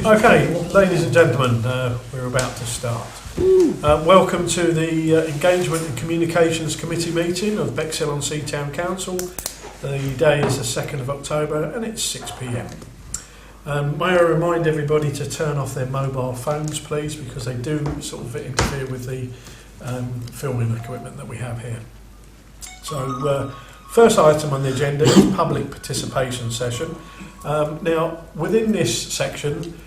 Okay, ladies and gentlemen, we're about to start. Welcome to the Engagement and Communications Committee meeting of Bexhill-on-Sea Town Council. The day is the 2nd of October and it's 6 p.m. May I remind everybody to turn off their mobile phones, please, because they do sort of interfere with the filming equipment that we have here. So, first item on the agenda is public participation session. Now, within this section,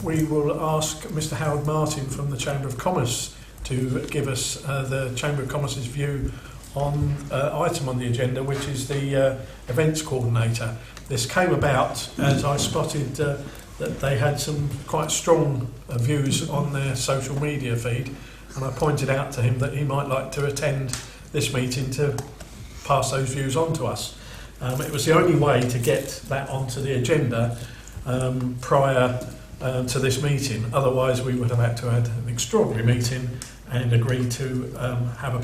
we will ask Mr. Howard Martin from the Chamber of Commerce to give us the Chamber of Commerce's view on item on the agenda, which is the events coordinator. This came about as I spotted that they had some quite strong views on their social media feed, and I pointed out to him that he might like to attend this meeting to pass those views on to us. It was the only way to get that onto the agenda prior to this meeting. Otherwise, we would have had to have an extraordinary meeting and agree to have a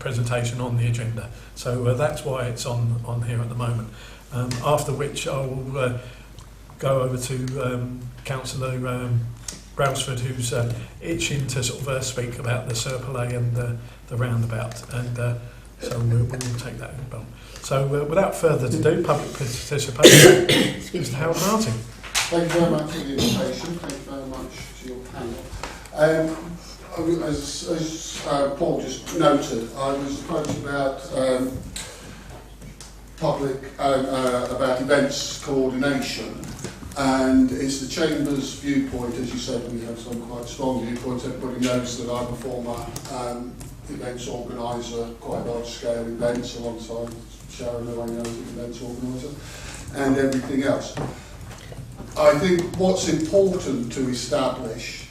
presentation on the agenda. So that's why it's on here at the moment. After which I will go over to Councillor Brailsford, who's itching to sort of speak about the Serpollet and the roundabout, and so we'll take that in bulk. So without further ado, public participation. Mr. Howard Martin. Thank you very much for the invitation. Thank you very much to your panel. As Paul just noted, I was approached about about events coordination, and it's the Chamber's viewpoint. As you said, we have some quite strong viewpoints. Everybody knows that I'm a former events organiser, quite large-scale events, alongside Sharon, who I know as an events organiser, and everything else. I think what's important to establish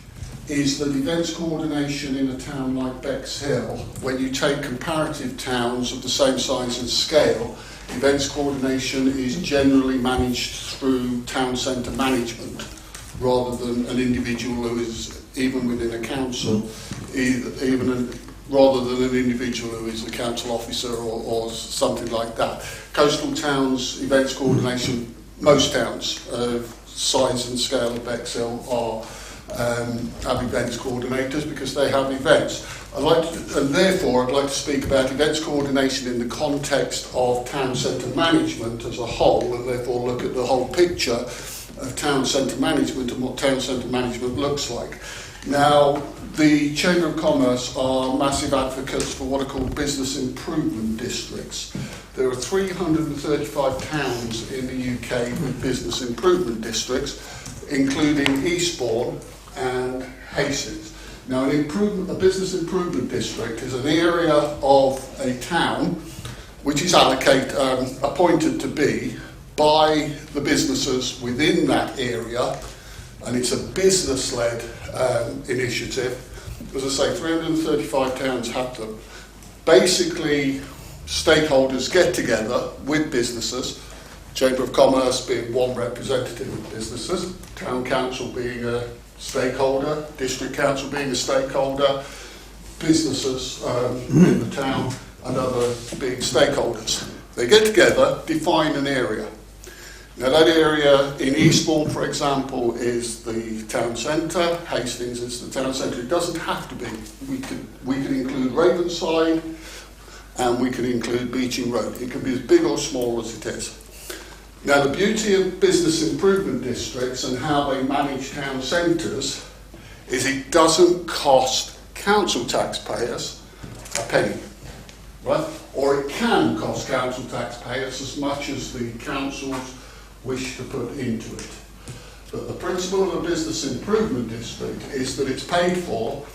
is that events coordination in a town like Bexhill, when you take comparative towns of the same size and scale, events coordination is generally managed through town centre management rather than an individual who is, even within a council, rather than an individual who is a council officer or something like that. Coastal towns, events coordination, most towns of size and scale of Bexhill have events coordinators because they have events. Therefore I'd like to speak about events coordination in the context of town centre management as a whole, and therefore look at the whole picture of town centre management and what town centre management looks like. Now, the Chamber of Commerce are massive advocates for what are called business improvement districts. There are 335 towns in the UK with business improvement districts, including Eastbourne and Hastings. Now, a business improvement district is an area of a town which is appointed to be by the businesses within that area, and it's a business-led initiative. As I say, 335 towns have them. Basically, stakeholders get together with businesses, Chamber of Commerce being one representative of businesses, Town Council being a stakeholder, District Council being a stakeholder, businesses in the town and others being stakeholders. They get together, define an area. Now that area in Eastbourne, for example, is the town centre. Hastings is the town centre. It doesn't have to be. We can include Ravenside and we can include Beeching Road. It can be as big or small as it is. Now the beauty of business improvement districts and how they manage town centres is it doesn't cost council taxpayers a penny, right? Or it can cost council taxpayers as much as the councils wish to put into it. But the principle of a business improvement district is that it's paid for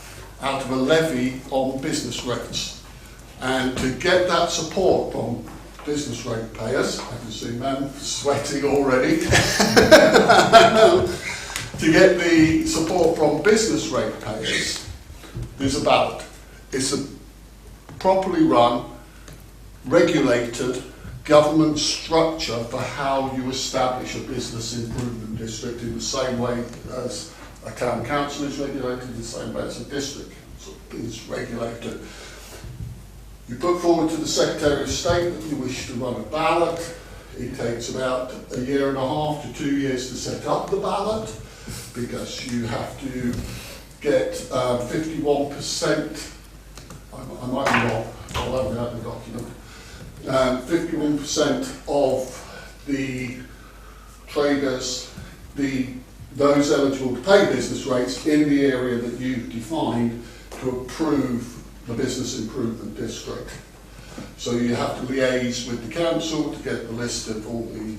out of a levy on business rates. And to get that support from business rate payers, I can see men sweating already, to get the support from business rate payers, there's a ballot. It's a properly run, regulated government structure for how you establish a business improvement district in the same way as a town council is regulated, in the same way as a district is regulated. You put forward to the Secretary of State that you wish to run a ballot. It takes about a year and a half to 2 years to set up the ballot, because you have to get 51%, I might be wrong, I'll open up the document, 51% of the traders, those eligible to pay business rates in the area that you've defined to approve the business improvement district. So you have to liaise with the council to get the list of all the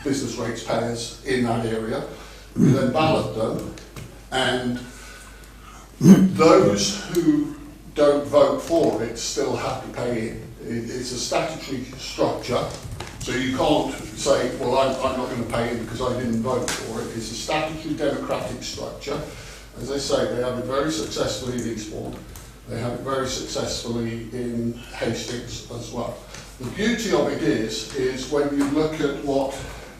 business rates payers in that area. You then ballot them, and those who don't vote for it still have to pay in. It's a statutory structure, so you can't say, well, I'm not going to pay in because I didn't vote for it. It's a statutory democratic structure. As I say, they have it very successfully in Eastbourne. They have it very successfully in Hastings as well. The beauty of it is when you look at what,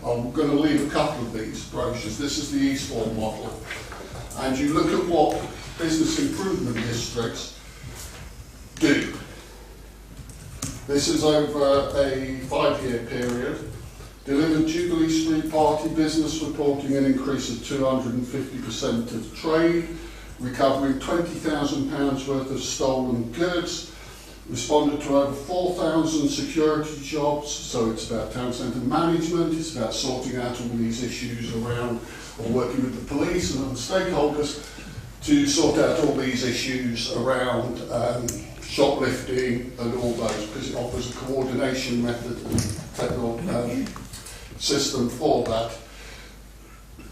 I'm going to leave a couple of these brochures. This is the Eastbourne model. And you look at what business improvement districts do. This is over a 5-year period. Delivered Jubilee Street Party business reporting an increase of 250% of trade, recovering £20,000 worth of stolen goods, responded to over 4,000 security jobs, so it's about town centre management, it's about sorting out all these issues around, or working with the police and other stakeholders to sort out all these issues around shoplifting and all those, because it offers a coordination method and technical system for that.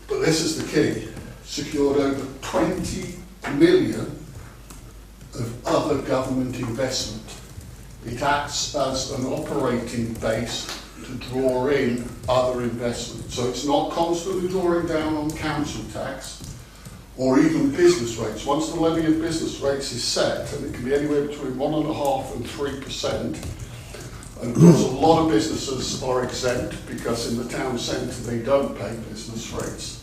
But this is the key: secured over 20 million of other government investment. It acts as an operating base to draw in other investment. So it's not constantly drawing down on council tax or even business rates. Once the levy of business rates is set, and it can be anywhere between 1.5% and 3%, and of course a lot of businesses are exempt because in the town centre they don't pay business rates.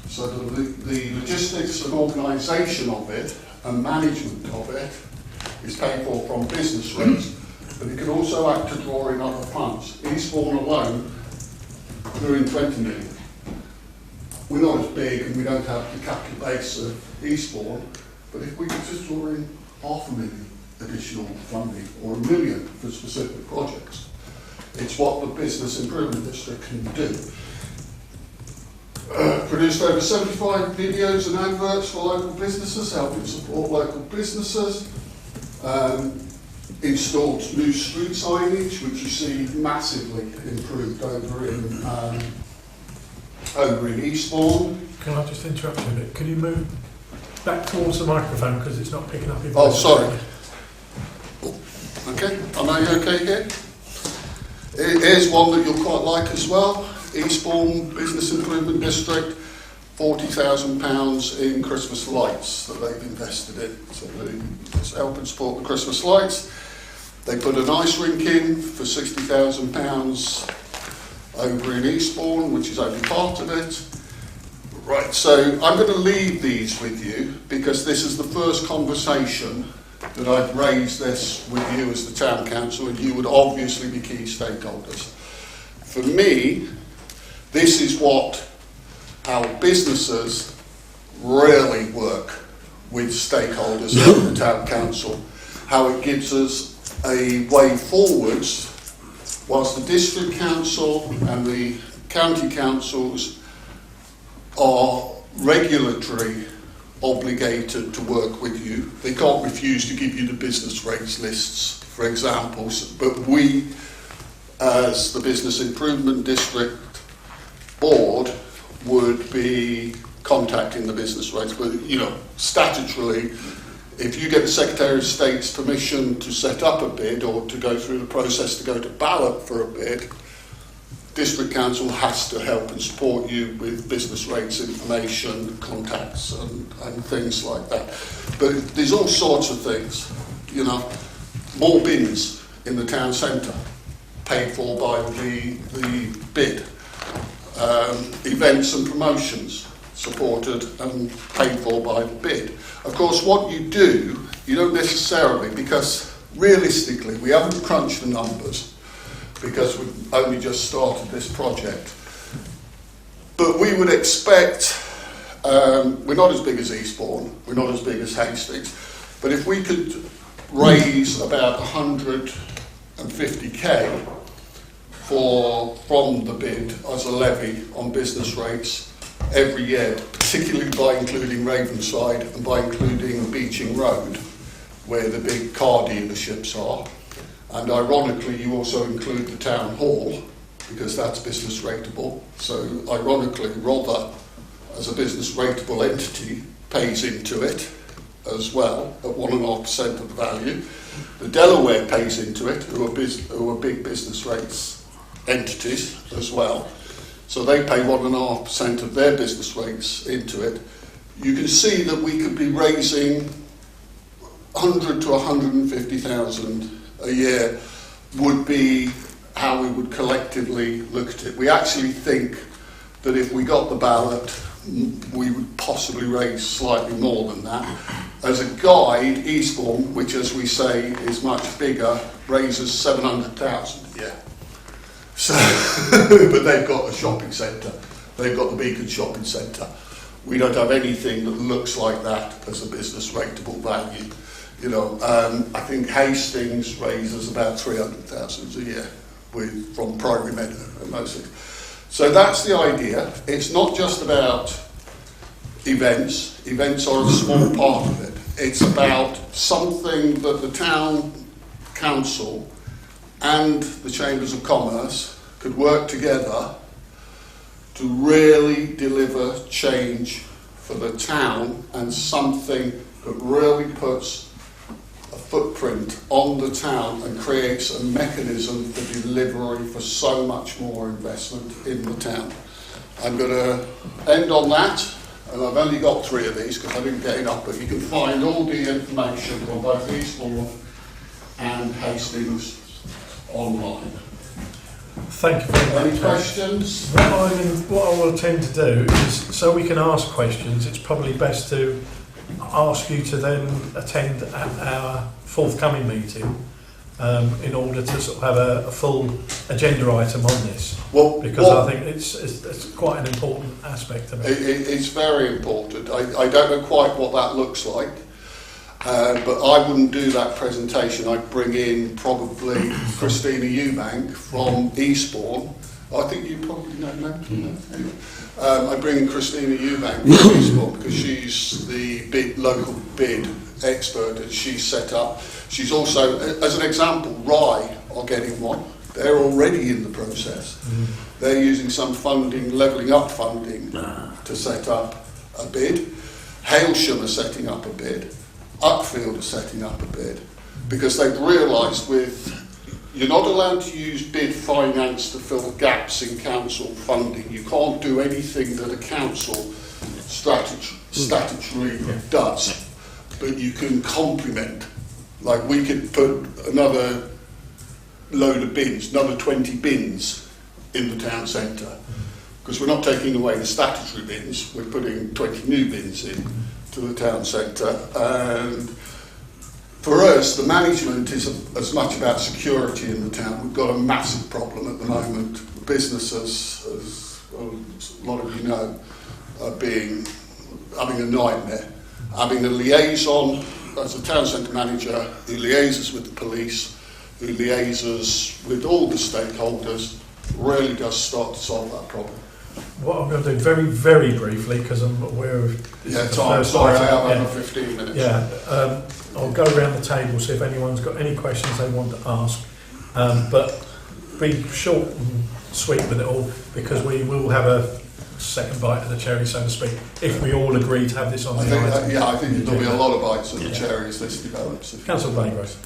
So the logistics and organisation of it and management of it is paid for from business rates, but it can also act to draw in other funds. Eastbourne alone drew in 20 million. We're not as big and we don't have the capital base of Eastbourne, but if we could just draw in £500,000 additional funding or £1 million for specific projects, it's what the business improvement district can do. Produced over 75 videos and adverts for local businesses, helping support local businesses. Installed new street signage, which you see massively improved over in Eastbourne. Can I just interrupt you a bit? Can you move back towards the microphone because it's not picking up your Oh, voice? sorry. Okay, am I okay here? Here's one that you'll quite like as well. Eastbourne Business Improvement District, £40,000 in Christmas lights that they've invested in. So they just help and support the Christmas lights. They put an ice rink in for £60,000 over in Eastbourne, which is only part of it. Right, so I'm going to leave these with you because this is the first conversation that I've raised this with you as the town council, and you would obviously be key stakeholders. For me, this is how businesses really work with stakeholders at the town council, how it gives us a way forwards whilst the district council and the county councils are regulatory obligated to work with you. They can't refuse to give you the business rates lists, for example, but we, as the Business Improvement District Board, would be contacting the business rates. But, you know, statutorily, if you get the Secretary of State's permission to set up a bid or to go through the process to go to ballot for a bid, District Council has to help and support you with business rates information, contacts and things like that. But there's all sorts of things, you know, more bins in the town centre paid for by the bid, events and promotions supported and paid for by the bid. Of course, what you do, you don't necessarily, because realistically we haven't crunched the numbers, because we've only just started this project. But we would expect, we're not as big as Eastbourne, we're not as big as Hastings, but if we could raise about 150k from the bid as a levy on business rates every year, particularly by including Ravenside and by including Beeching Road, where the big car dealerships are. And ironically, you also include the town hall, because that's business rateable. So ironically, Rother, as a business rateable entity, pays into it as well at 1.5% of the value. The Delaware pays into it, who are big business rates entities as well. So they pay 1.5% of their business rates into it. You can see that we could be raising 100 to 150,000 a year would be how we would collectively look at it. We actually think that if we got the ballot, we would possibly raise slightly more than that. As a guide, Eastbourne, which as we say is much bigger, raises 700,000 a year. So, but they've got a shopping centre. They've got the Beacon shopping centre. We don't have anything that looks like that as a business rateable value. You know, I think Hastings raises about 300,000 a year from primary meadow and mostly. So that's the idea. It's not just about events. Events are a small part of it. It's about something that the town council and the chambers of commerce could work together to really deliver change for the town, and something that really puts a footprint on the town and creates a mechanism for delivery for so much more investment in the town. I'm going to end on that, and I've only got 3 of these because I didn't get enough, but you can find all the information on both Eastbourne and Hastings online. Thank you very much. Any questions? What I will tend to do is, so we can ask questions, it's probably best to ask you to then attend our forthcoming meeting in order to sort of have a full agenda item on this. Because I think it's quite an important aspect of it. It's very important. I don't know quite what that looks like. But I wouldn't do that presentation. I'd bring in probably Christina Eubank from Eastbourne. I think you probably know. Anyway. I bring in Christina Eubank from Eastbourne because she's the local bid expert, and she's set up. She's also, as an example, Rye are getting one. They're already in the process. They're using some funding, levelling up funding, to set up a bid. Hailsham are setting up a bid. Uckfield are setting up a bid because they've realised you're not allowed to use bid finance to fill gaps in council funding. You can't do anything that a council statutory does, but you can complement. Like we could put another load of bins, another 20 bins in the town centre, because we're not taking away the statutory bins, we're putting 20 new bins in to the town centre. And for us, the management is as much about security in the town. We've got a massive problem at the moment. Businesses, as a lot of you know, are having a nightmare. Having a liaison as a town centre manager who liaises with the police, who liaises with all the stakeholders, really does start to solve that problem. What I'm going to do very, very briefly, because I'm aware of this time. Sorry, I have over 15 minutes. I'll go around the table, see if anyone's got any questions they want to ask, but be short and sweet with it all, because we will have a second bite of the cherry, so to speak, if we all agree to have this on the item. I think there'll be a lot of bites of the cherry as this develops. Councillor Blagrove.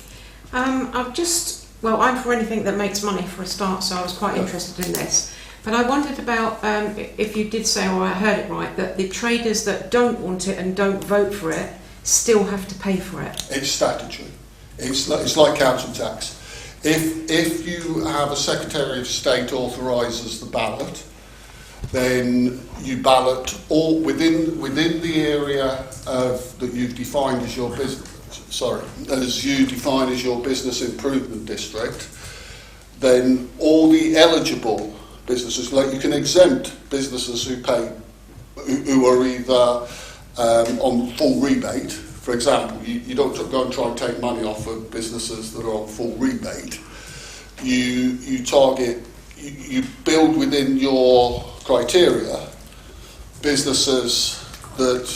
I'm for anything that makes money for a start, so I was quite interested in this. But I wondered about if you did say, or I heard it right, that the traders that don't want it and don't vote for it still have to pay for it. It's statutory. It's like council tax. If you have a Secretary of State authorises the ballot, then you ballot all within the area that you've defined as your business. As you define as your business improvement district. then all the eligible businesses, like you can exempt businesses who pay, who are either on full rebate. For example, you don't go and try and take money off of businesses that are on full rebate. You target, you build within your criteria businesses that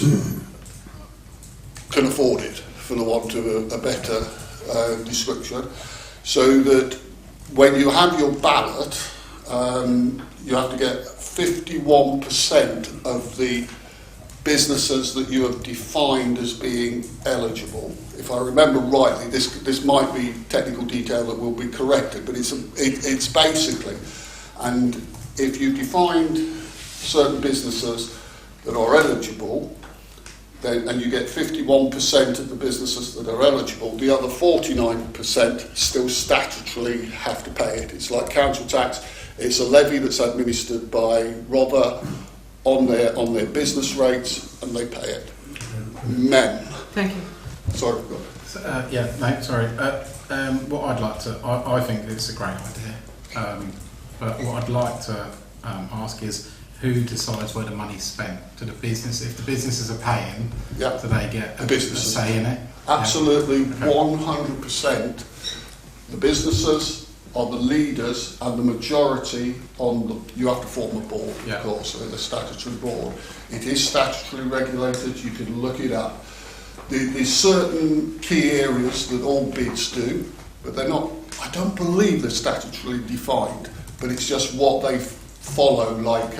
can afford it, for the want of a better description, so that when you have your ballot, you have to get 51% of the businesses that you have defined as being eligible. If I remember rightly, this might be technical detail that will be corrected, but it's basically, and if you defined certain businesses that are eligible, then, and you get 51% of the businesses that are eligible, the other 49% still statutorily have to pay it. It's like council tax. It's a levy that's administered by Rother on their business rates, and they pay it. Mem. Thank you. Sorry. Yeah, mate, sorry. What I'd like to, I think it's a great idea, but what I'd like to ask is, who decides where the money's spent? To the business? If the businesses are paying, Yeah. do they get a say in it? Absolutely, Yeah. 100%. The businesses are the leaders, and the majority on the. You have to form a board, Yeah. of course, so the statutory board. It is statutorily regulated. You can look it up. There's certain key areas that all bids do, but they're not. I don't believe they're statutorily defined, but it's just what they follow, like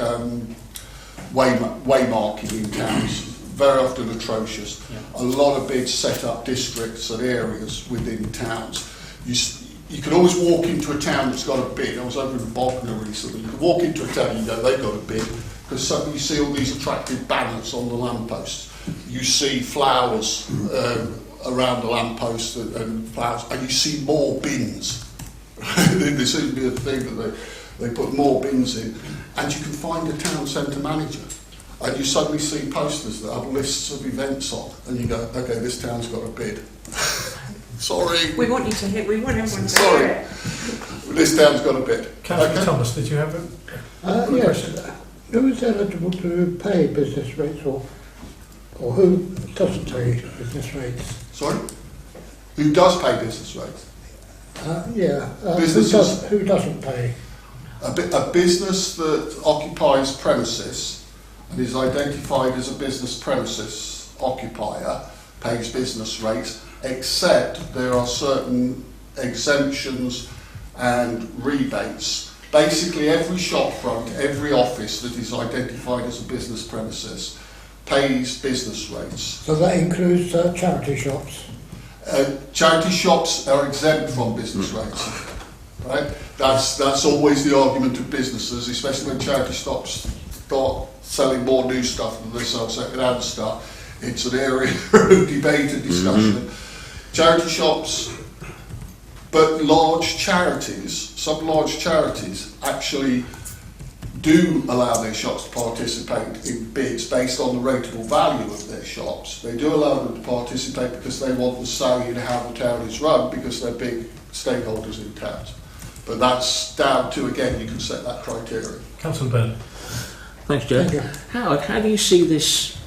waymarking in towns, very often atrocious. Yeah. A lot of bids set up districts and areas within towns. You can always walk into a town that's got a bid. I was over in Bognor recently. You can walk into a town and you go, they've got a bid, because suddenly you see all these attractive banners on the lampposts. You see flowers around the lampposts and flowers, and you see more bins. There seems to be a thing that they put more bins in, and you can find a town centre manager, and you suddenly see posters that have lists of events on, and you go, okay, this town's got a bid. Sorry. We want you to hear. We want everyone to Sorry. hear it. This town's got a bid. Councillor Okay. Thomas, did you have a Yes. Who is eligible to pay business rates, or who doesn't pay business rates? Sorry? Who does pay business rates? Businesses. Who doesn't pay? A business that occupies premises and is identified as a business premises occupier pays business rates, except there are certain exemptions and rebates. Basically, every shopfront, every office that is identified as a business premises pays business rates. So that includes charity shops. Charity shops are exempt from business rates. Right? That's always the argument of businesses, especially when charity shops start selling more new stuff than they sell second-hand stuff. It's an area of debate and discussion. Charity shops, but large charities, some large charities actually do allow their shops to participate in bids based on the rateable value of their shops. They do allow them to participate because they want the say in how the town is run, because they're big stakeholders in towns. But that's down to, again, you can set that criteria. Councillor Bennett? Thanks, Joe. Thank you. Howard, how do you see this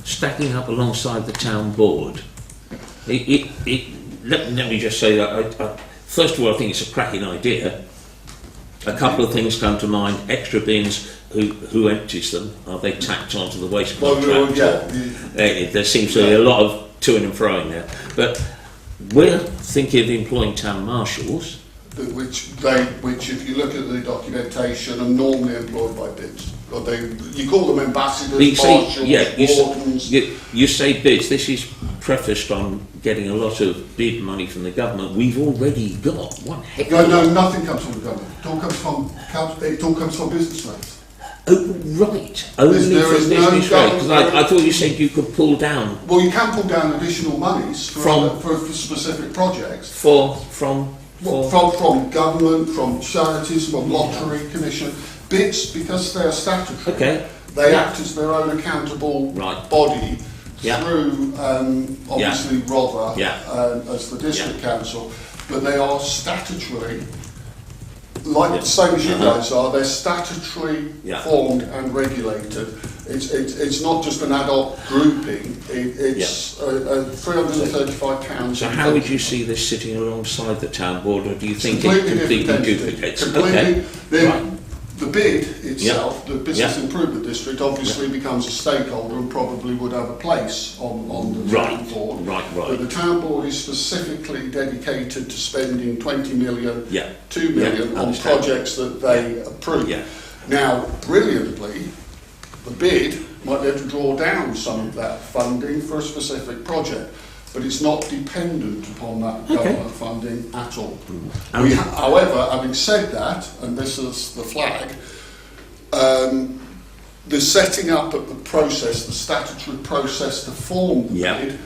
stacking up alongside the town board? Let me just say that, first of all, I think it's a cracking idea. A couple of things come to mind. Extra bins, who empties them? Are they tacked onto the waste contract? There seems to be a lot of to-ing and froing there. But we're thinking of employing town marshals. Which, if you look at the documentation, are normally employed by bids. Or you call them ambassadors, marshals, wardens. You say bids. This is prefaced on getting a lot of bid money from the government. We've already got one heck of a lot. No, nothing comes from the government. It all comes from business rates. Oh, right. Only There from is no business rate. Because government- I thought you said you could pull down Well, you can pull down additional monies From- for specific projects. from From government, from charities, from lottery commission. Bids, because they are statutory, Okay. they act as their own accountable Right. body Yeah. through, obviously, Rother Yeah. as the district council, but they are statutorily like the same as you guys are, they're statutory formed and regulated. It's not just an adult grouping, it's £335. So how would you see this sitting alongside the town board, or do you think it Completely completely different entity. duplicates? Completely. Right. The bid itself, the Business Improvement District, obviously becomes a stakeholder and probably would have a place on the town board. Right. But the town board is specifically dedicated to spending 20 million, 2 million on projects that they approve. Now, brilliantly, the bid might be able to draw down some of that funding for a specific project, but it's not dependent upon that government funding at all. However, having said that, and this is the flag, the setting up of the process, the statutory process to form the bid,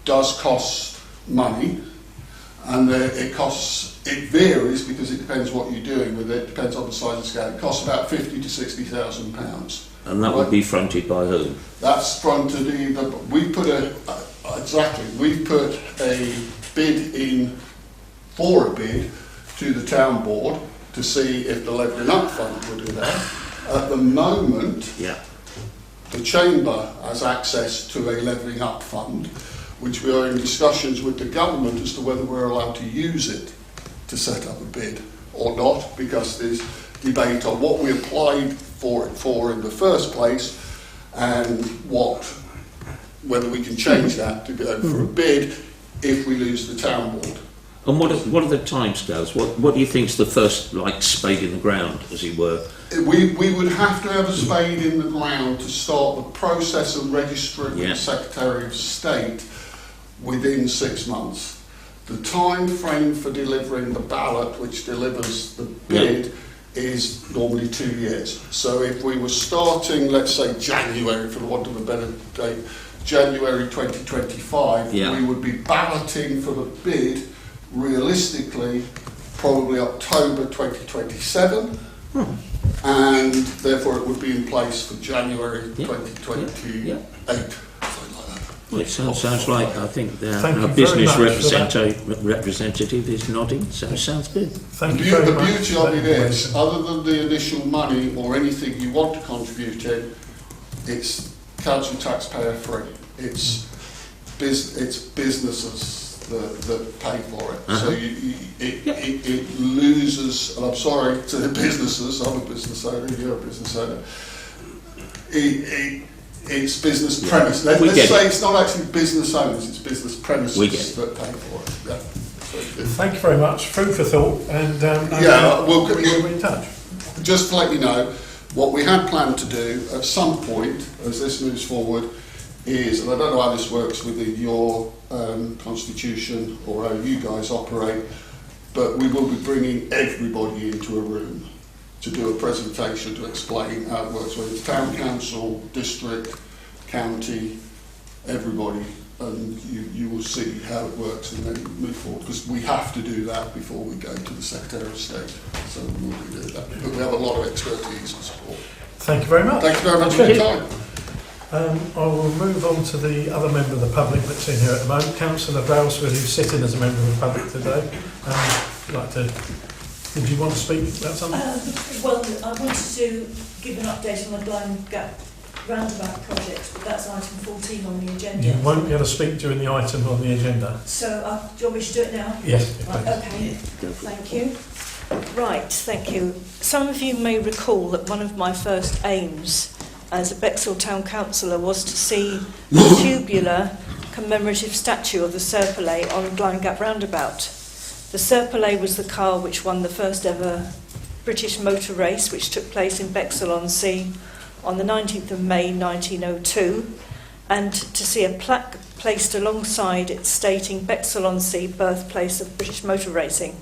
does cost money, and it varies because it depends what you're doing with it, depends on the size and scale. It costs about £50,000 to £60,000. And that would be fronted by whom? That's fronted either. We put a bid in for a bid to the town board to see if the Levelling Up Fund would do that. At the moment, the Chamber has access to a Levelling Up Fund, which we are in discussions with the government as to whether we're allowed to use it to set up a bid or not, because there's debate on what we applied for it for in the first place and whether we can change that to go for a bid if we lose the town board. And what are the timescales? What do you think's the first spade in the ground, as it were? We would have to have a spade in the ground to start the process of registering the Secretary of State within 6 months. The time frame for delivering the ballot, which delivers the bid, is normally 2 years. So if we were starting, let's say January, for the want of a better date, January 2025, we would be balloting for the bid realistically probably October 2027, and therefore it would be in place for January 2028. Well, it sounds like, I think our business representative is nodding, so it sounds good. The beauty of it is, other than the initial money or anything you want to contribute in, it's council taxpayer free. It's businesses that pay for it. So it loses, and I'm sorry to the businesses, I'm a business owner, you're a business owner, it's business premise. Let's say it's not actually business owners, it's business premises that pay for it. Thank you very much. Food for thought, and we'll be in touch. Just to let you know, what we had planned to do at some point, as this moves forward, is, and I don't know how this works within your constitution or how you guys operate, but we will be bringing everybody into a room to do a presentation to explain how it works, whether it's town council, district, county, everybody, and you will see how it works and then move forward, because we have to do that before we go to the Secretary of State. So we will do that. But we have a lot of expertise and support. Thank you very much. Thank you very much for your time. I will move on to the other member of the public that's in here at the moment, Councillor Brailsford, who's sitting as a member of the public today. Did you want to speak about something? Well, I wanted to give an update on the Blind Gap roundabout project, but that's item 14 on the agenda. You won't be able to speak during the item on the agenda. So, do you want me to do it now? Yes. Right, okay, thank you. Right, thank you. Some of you may recall that one of my first aims as a Bexhill Town Councillor was to see a tubular commemorative statue of the Serpollet on Blind Gap roundabout. The Serpollet was the car which won the first ever British motor race, which took place in Bexhill-on-Sea on the 19th of May 1902, and to see a plaque placed alongside it stating Bexhill-on-Sea, birthplace of British motor racing.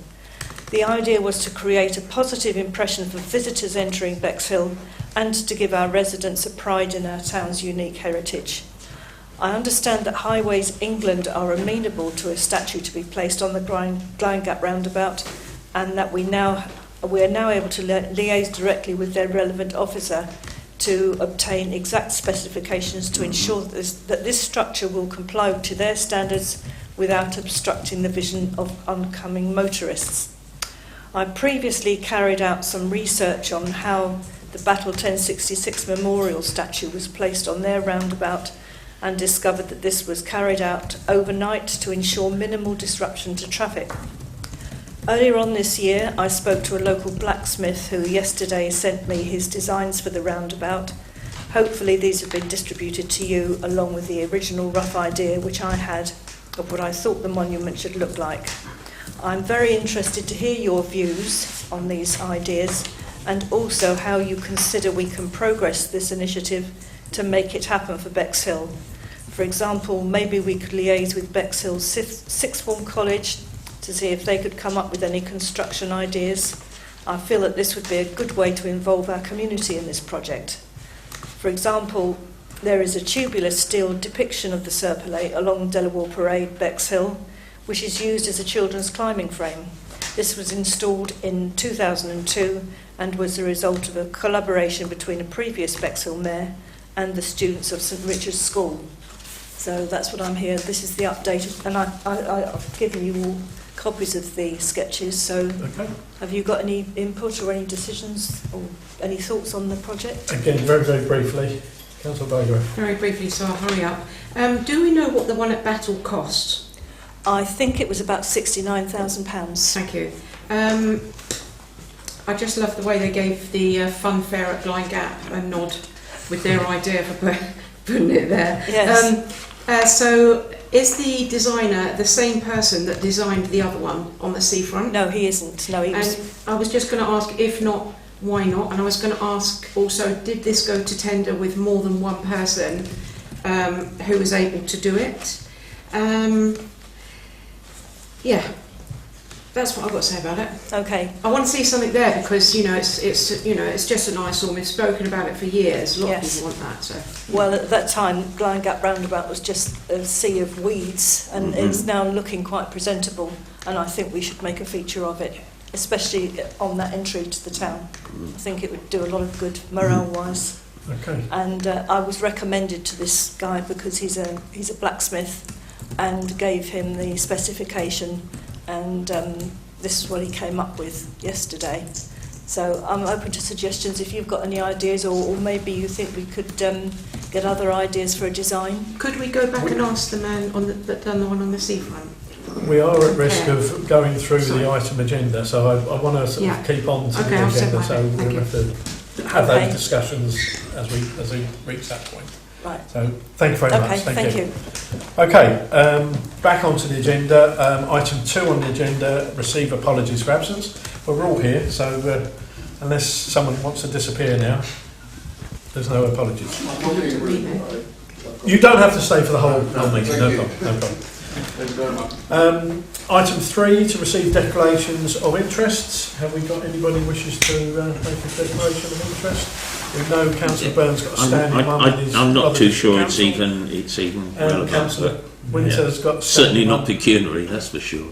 The idea was to create a positive impression for visitors entering Bexhill and to give our residents a pride in our town's unique heritage. I understand that Highways England are amenable to a statue to be placed on the Blind Gap roundabout, and that we are now able to liaise directly with their relevant officer to obtain exact specifications to ensure that this structure will comply to their standards without obstructing the vision of oncoming motorists. I previously carried out some research on how the Battle 1066 memorial statue was placed on their roundabout and discovered that this was carried out overnight to ensure minimal disruption to traffic. Earlier on this year, I spoke to a local blacksmith who yesterday sent me his designs for the roundabout. Hopefully these have been distributed to you along with the original rough idea which I had of what I thought the monument should look like. I'm very interested to hear your views on these ideas and also how you consider we can progress this initiative to make it happen for Bexhill. For example, maybe we could liaise with Bexhill's sixth form college to see if they could come up with any construction ideas. I feel that this would be a good way to involve our community in this project. For example, there is a tubular steel depiction of the Serpolate along Delaware Parade, Bexhill, which is used as a children's climbing frame. This was installed in 2002 and was the result of a collaboration between a previous Bexhill mayor and the students of St Richard's School. So that's what I'm here. This is the updated, and I've given you all copies of the sketches. So have you got any input or any decisions or any thoughts on the project? Again, very, very briefly. Councillor Boger. Very briefly, so I'll hurry up. Do we know what the one at Battle cost? I think it was about £69,000. Thank you. I just love the way they gave the fun fair at Blind Gap a nod with their idea for putting it there. Yes. So is the designer the same person that designed the other one on the seafront? No, he isn't. No, he was. And I was just going to ask, if not, why not? And I was going to ask also, did this go to tender with more than one person who was able to do it? Yeah, that's what I've got to say about it. Okay. I want to see something there because it's just an eyesore. We've spoken about it for years. A lot of people want that. So. Well, at that time, Blind Gap Roundabout was just a sea of weeds, and it's now looking quite presentable. And I think we should make a feature of it, especially on that entry to the town. I think it would do a lot of good morale-wise. Okay. And I was recommended to this guy because he's a blacksmith, and gave him the specification, and this is what he came up with yesterday. So I'm open to suggestions if you've got any ideas, or maybe you think we could get other ideas for a design. Could we go back and ask the man that done the one on the seafront? We are at risk of going through the item agenda, so I want to sort of keep on to the agenda, so we'll have to have those discussions as we reach that point. Right. So thank you very much. Thank you. Okay, back onto the agenda. Item 2 on the agenda, receive apologies for absence. Well, we're all here, so unless someone wants to disappear now, there's no apologies. You don't have to stay for the whole meeting, no problem. Thank you very much. Item 3, to receive declarations of interests. Have we got anybody wishes to make a declaration of interest? We know Councillor Burns got a standing one. I'm not too sure it's even relevant. Councillor Winter's got certainly not pecuniary, that's for sure.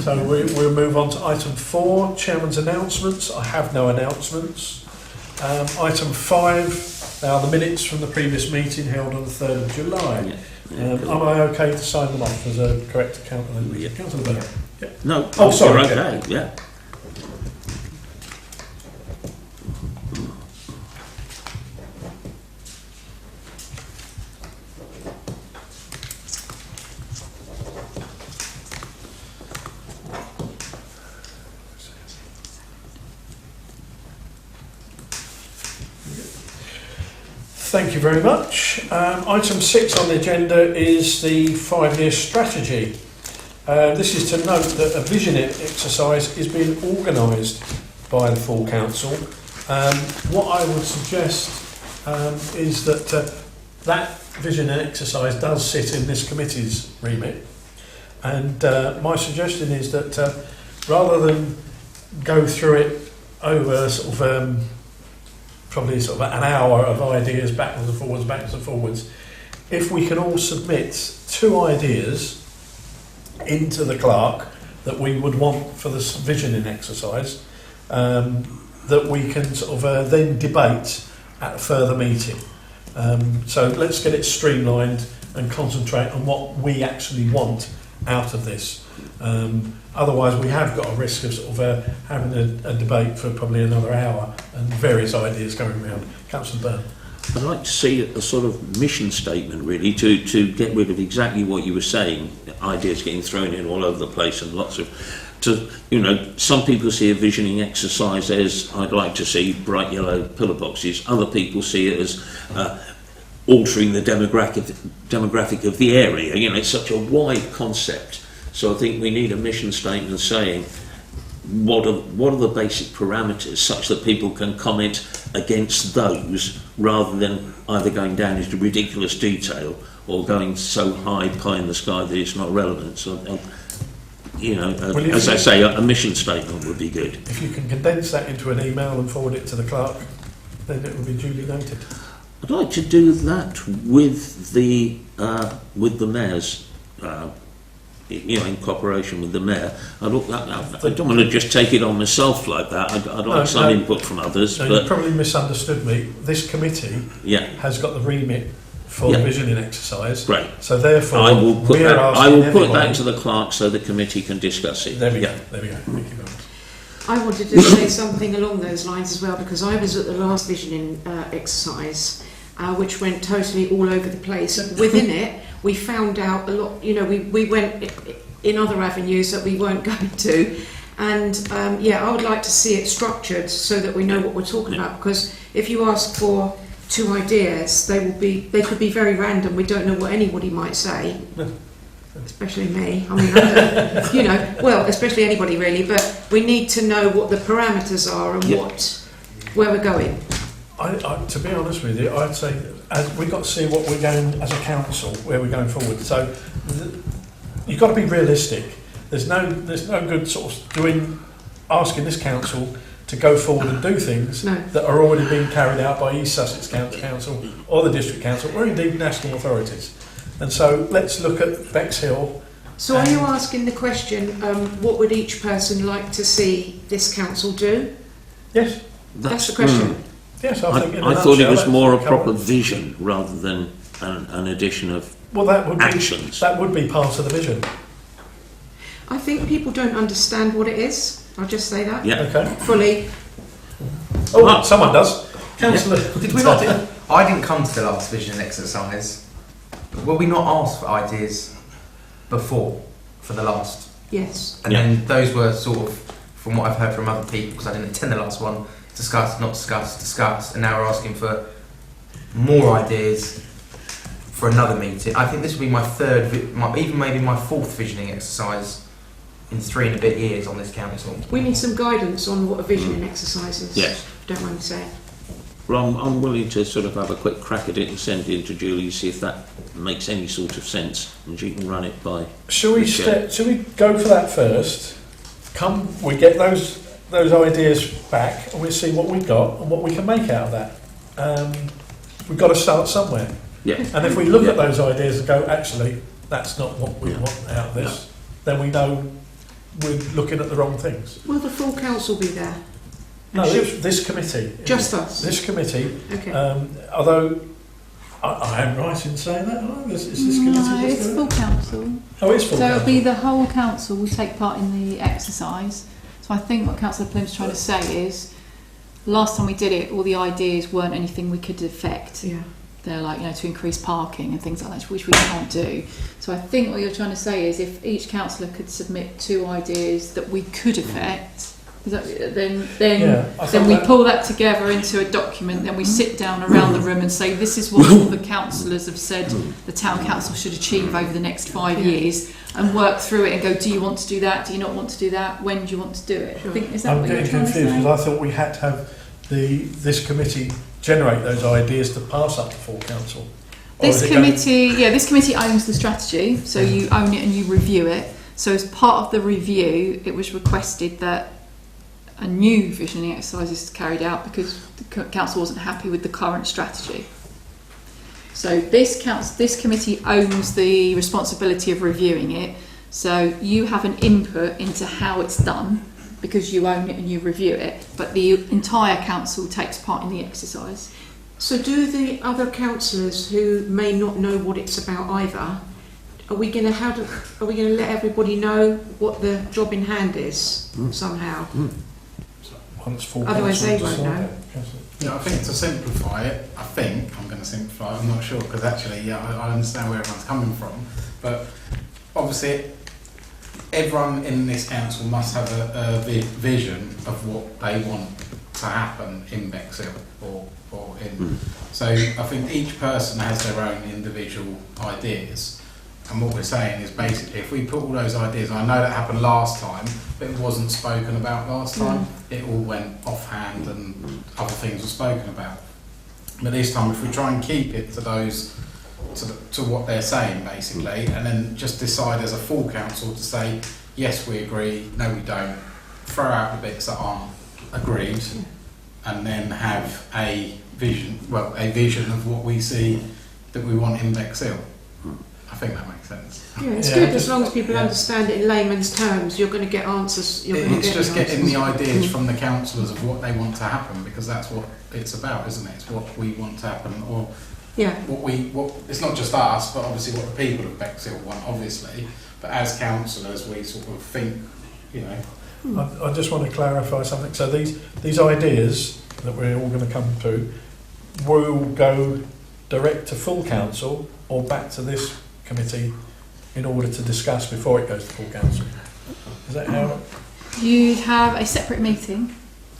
So we'll move on to item 4, Chairman's announcements. I have no announcements. Item 5, now the minutes from the previous meeting held on the 3rd of July. Am I okay to sign them off as a correct account? Councillor Burns? Yeah. No, oh, sorry. You're okay, yeah. Thank you very much. Item 6 on the agenda is the 5-year strategy. This is to note that a vision exercise is being organised by the full council. What I would suggest is that that vision exercise does sit in this committee's remit, and my suggestion is that rather than go through it over sort of probably sort of an hour of ideas backwards and forwards, if we can all submit 2 ideas into the clerk that we would want for this visioning exercise, that we can sort of then debate at a further meeting. So let's get it streamlined and concentrate on what we actually want out of this. Otherwise, we have got a risk of sort of having a debate for probably another hour and various ideas going around. Councillor Byrne. I'd like to see a sort of mission statement, really, to get rid of exactly what you were saying, ideas getting thrown in all over the place and lots of... some people see a visioning exercise as, I'd like to see bright yellow pillar boxes. Other people see it as altering the demographic of the area. It's such a wide concept. So I think we need a mission statement saying what are the basic parameters such that people can comment against those rather than either going down into ridiculous detail or going so high pie in the sky that it's not relevant. So, as I say, a mission statement would be good. If you can condense that into an email and forward it to the clerk, then it will be duly noted. I'd like to do that with the mayor's. In cooperation with the mayor. I don't want to just take it on myself like that. I'd like some input from others. No, but you probably misunderstood me. This committee has got the remit for the visioning exercise. Right. So therefore, I will put that to the clerk so the committee can discuss it. There we go. Thank you very much. I wanted to say something along those lines as well, because I was at the last visioning exercise, which went totally all over the place. Within it, we found out a lot, we went in other avenues that we weren't going to. And I would like to see it structured so that we know what we're talking about, because if you ask for 2 ideas, they could be very random. We don't know what anybody might say. Especially me. I mean, especially anybody really, but we need to know what the parameters are and where we're going. To be honest with you, I'd say we've got to see what we're going as a council, where we're going forward. So you've got to be realistic. There's no good sort of asking this council to go forward and do things that are already being carried out by East Sussex Council or the District Council or indeed national authorities. And so let's look at Bexhill. So are you asking the question, what would each person like to see this council do? Yes. That's the question. Yes, I thought it was more a proper vision rather than an addition of actions. That would be part of the vision. I think people don't understand what it is. I'll just say that. Yeah. Okay. Fully. Oh, someone does. Councillor. Did we not? I didn't come to the last vision exercise. Were we not asked for ideas before for the last? Yes. And then those were sort of, from what I've heard from other people, because I didn't attend the last one, discussed, not discussed, discussed, and now we're asking for more ideas for another meeting. I think this will be my third, even maybe my 4th visioning exercise in 3 and a bit years on this council. We need some guidance on what a visioning exercise is. Yes. Don't mind me saying. Well, I'm willing to sort of have a quick crack at it and send it in to Julie, see if that makes any sort of sense, and she can run it by. Shall we go for that first? We get those ideas back, and we'll see what we've got and what we can make out of that. We've got to start somewhere. Yeah. And if we look at those ideas and go, actually, that's not what we want out of this, then we know we're looking at the wrong things. Will the full council be there? No, this committee. Just us? This committee. Okay. Although I am right in saying that, aren't I? Is this committee? No, it's full council. Oh, it's full So council. it'll be the whole council will take part in the exercise. So I think what Councillor Plim's trying to say is, last time we did it, all the ideas weren't anything we could affect. Yeah. They're like, to increase parking and things like that, which we can't do. So I think what you're trying to say is, if each councillor could submit 2 ideas that we could affect, then we pull that together into a document, then we sit down around the room and say, this is what all the councillors have said the town council should achieve over the next 5 years, and work through it and go, do you want to do that, do you not want to do that, when do you want to do it? I think, is that I'm what you're getting trying to confused say? because I thought we had to have this committee generate those ideas to pass up to full council. This committee owns the strategy, so you own it and you review it. So as part of the review, it was requested that a new visioning exercise is carried out because the council wasn't happy with the current strategy. So this committee owns the responsibility of reviewing it. So you have an input into how it's done because you own it and you review it, but the entire council takes part in the exercise. So do the other councillors who may not know what it's about either, are we going to let everybody know what the job in hand is somehow? Once full Otherwise council they won't decide know. it. Yeah, I think to simplify it, I'm going to simplify it, I'm not sure, because actually, yeah, I understand where everyone's coming from, but obviously everyone in this council must have a vision of what they want to happen in Bexhill or in. So I think each person has their own individual ideas, and what we're saying is basically if we put all those ideas, I know that happened last time, but it wasn't spoken about last time, it all went offhand and other things were spoken about. But this time, if we try and keep it to those, to what they're saying basically, and then just decide as a full council to say, yes we agree, no we don't, throw out the bits that aren't agreed, and then have a vision of what we see that we want in Bexhill. I think that makes sense. Yeah, it's Yeah, good just- as long as people understand it in layman's terms. You're going to get answers. It's just getting the ideas from the councillors of what they want to happen, because that's what it's about, isn't it? It's what we want to happen, or what it's not just us, but obviously what the people of Bexhill want, obviously. But as councillors, we sort of think, you know. I just want to clarify something. So these ideas that we're all going to come to will go direct to full council or back to this committee in order to discuss before it goes to full council. Is that how? You'd have a separate meeting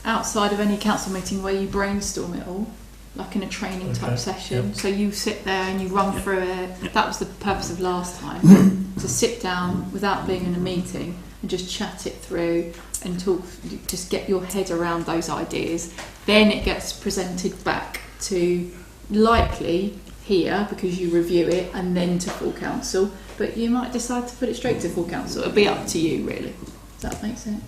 outside of any council meeting where you brainstorm it all, like in a training type session. Yep. So you sit there and you run through it. That was the purpose of last time, to sit down without being in a meeting and just chat it through and talk, just get your head around those ideas. Then it gets presented back to likely here, because you review it, and then to full council, but you might decide to put it straight to full council. It'll be up to you really. Does that make sense?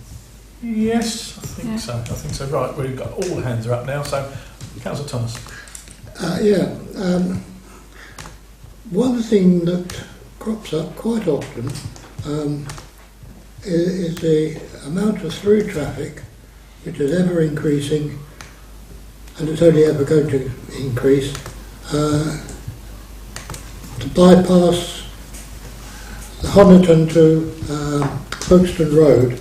Yes, I think so. I think so. Right, we've got all the hands are up now. So, Councillor Thomas. One thing that crops up quite often is the amount of through traffic, which is ever increasing, and it's only ever going to increase, to bypass the Honiton to Folkestone Road,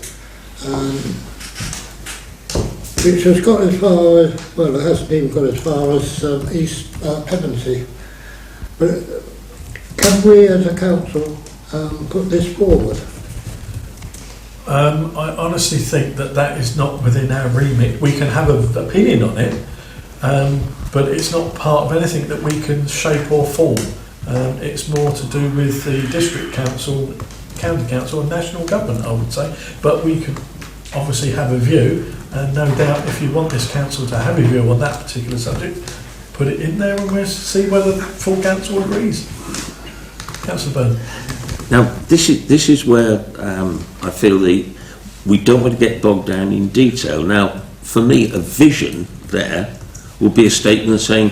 which has got as far as, well, it hasn't even got as far as East Pevensey. But can we as a council put this forward? I honestly think that is not within our remit. We can have an opinion on it, but it's not part of anything that we can shape or form. It's more to do with the district council, county council and national government, I would say. But we could obviously have a view, and no doubt if you want this council to have a view on that particular subject, put it in there and we'll see whether the full council agrees. Councillor Byrne. Now, this is where I feel we don't want to get bogged down in detail. Now, for me, a vision there will be a statement saying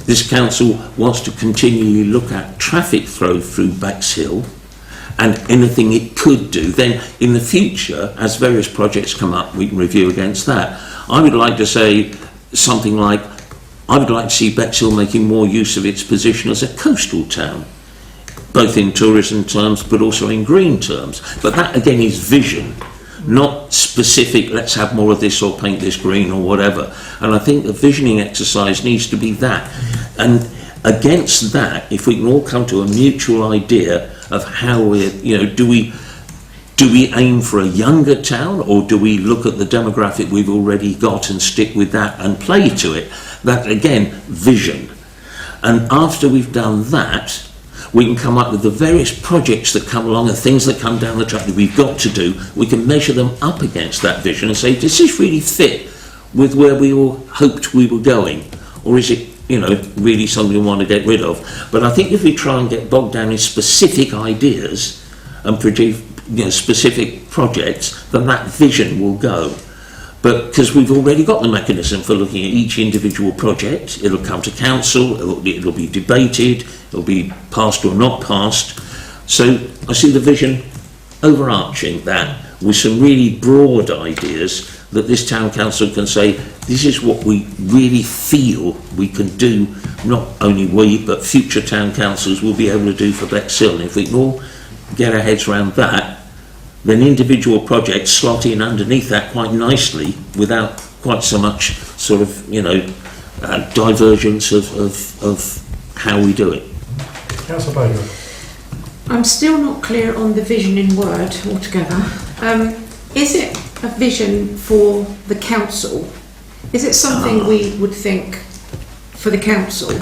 this council wants to continually look at traffic flow through Bexhill and anything it could do. Then, in the future, as various projects come up, we can review against that. I would like to say something like, I would like to see Bexhill making more use of its position as a coastal town, both in tourism terms but also in green terms. But that again is vision, not specific, let's have more of this or paint this green or whatever. And I think the visioning exercise needs to be that. And against that, if we can all come to a mutual idea of how we're, do we aim for a younger town, or do we look at the demographic we've already got and stick with that and play to it? That again, vision. And after we've done that, we can come up with the various projects that come along and things that come down the track that we've got to do. We can measure them up against that vision and say, does this really fit with where we all hoped we were going? Or is it, really something we want to get rid of? But I think if we try and get bogged down in specific ideas and produce specific projects, then that vision will go. But because we've already got the mechanism for looking at each individual project, it'll come to council, it'll be debated, it'll be passed or not passed. So I see the vision overarching that, with some really broad ideas that this town council can say, this is what we really feel we can do, not only we, but future town councils will be able to do for Bexhill. And if we can all get our heads around that, then individual projects slot in underneath that quite nicely without quite so much sort of, divergence of how we do it. Councillor Baker. I'm still not clear on the vision in word altogether. Is it a vision for the council? Is it something we would think for the council,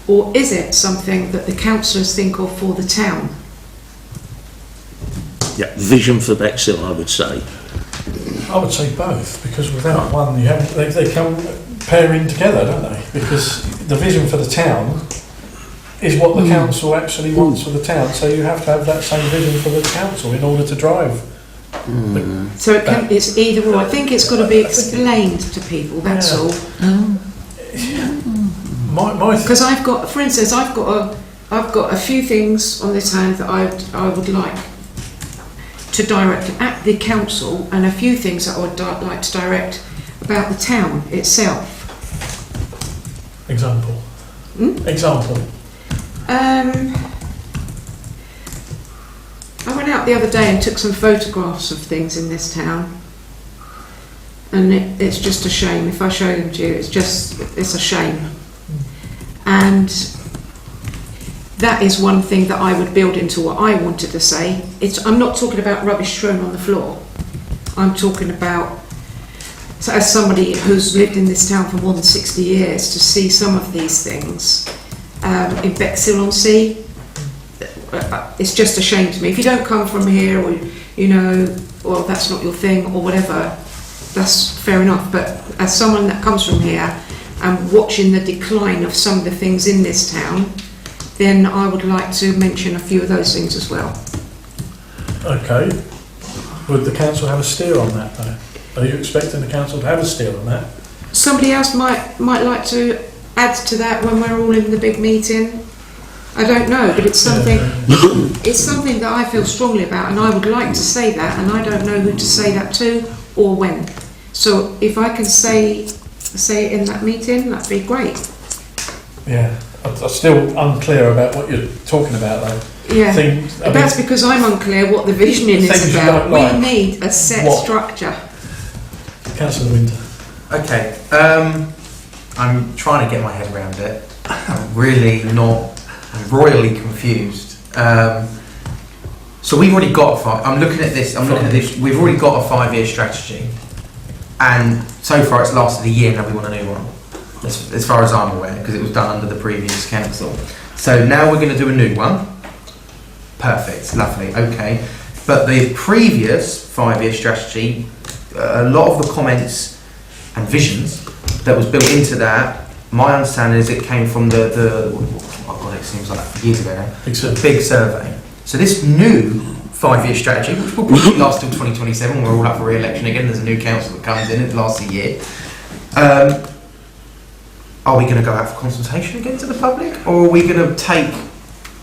or is it something that the councillors think of for the town? Yeah, vision for Bexhill, I would say. I would say both, because without one, you haven't, they come pairing together, don't they? Because the vision for the town is what the council actually wants for the town, so you have to have that same vision for the council in order to drive. So it's either or. I think it's got to be explained to people, that's all. Because I've got, for instance, I've got a few things on this hand that I would like to direct at the council, and a few things that I would like to direct about the town itself. Example. Example. I went out the other day and took some photographs of things in this town, and it's just a shame. If I show them to you, it's a shame. And that is one thing that I would build into what I wanted to say. I'm not talking about rubbish thrown on the floor. I'm talking about, so as somebody who's lived in this town for more than 60 years, to see some of these things in Bexhill-on-Sea, it's just a shame to me. If you don't come from here, or well, that's not your thing, or whatever, that's fair enough. But as someone that comes from here and watching the decline of some of the things in this town, then I would like to mention a few of those things as well. Okay. Would the council have a steer on that, though? Are you expecting the council to have a steer on that? Somebody else might like to add to that when we're all in the big meeting. I don't know, but it's something. It's something that I feel strongly about, and I would like to say that, and I don't know who to say that to or when. So if I can say it in that meeting, that'd be great. Yeah, I'm still unclear about what you're talking about, though. Yeah, that's because I'm unclear what the visioning is about. We need a set structure. Councillor Winter. Okay, I'm trying to get my head around it. I'm really not. I'm royally confused. So we've already got I'm looking at this. We've already got a 5-year strategy, and so far it's lasted a year. Now we want a new one, as far as I'm aware, because it was done under the previous council. So now we're going to do a new one. Perfect, lovely, okay. But the previous 5-year strategy, a lot of the comments and visions that was built into that, my understanding is it came from it seems like years ago now, big survey. So this new 5-year strategy, which will probably last till 2027, when we're all up for re-election again, there's a new council that comes in, it lasts a year. Are we going to go out for consultation again to the public, or are we going to take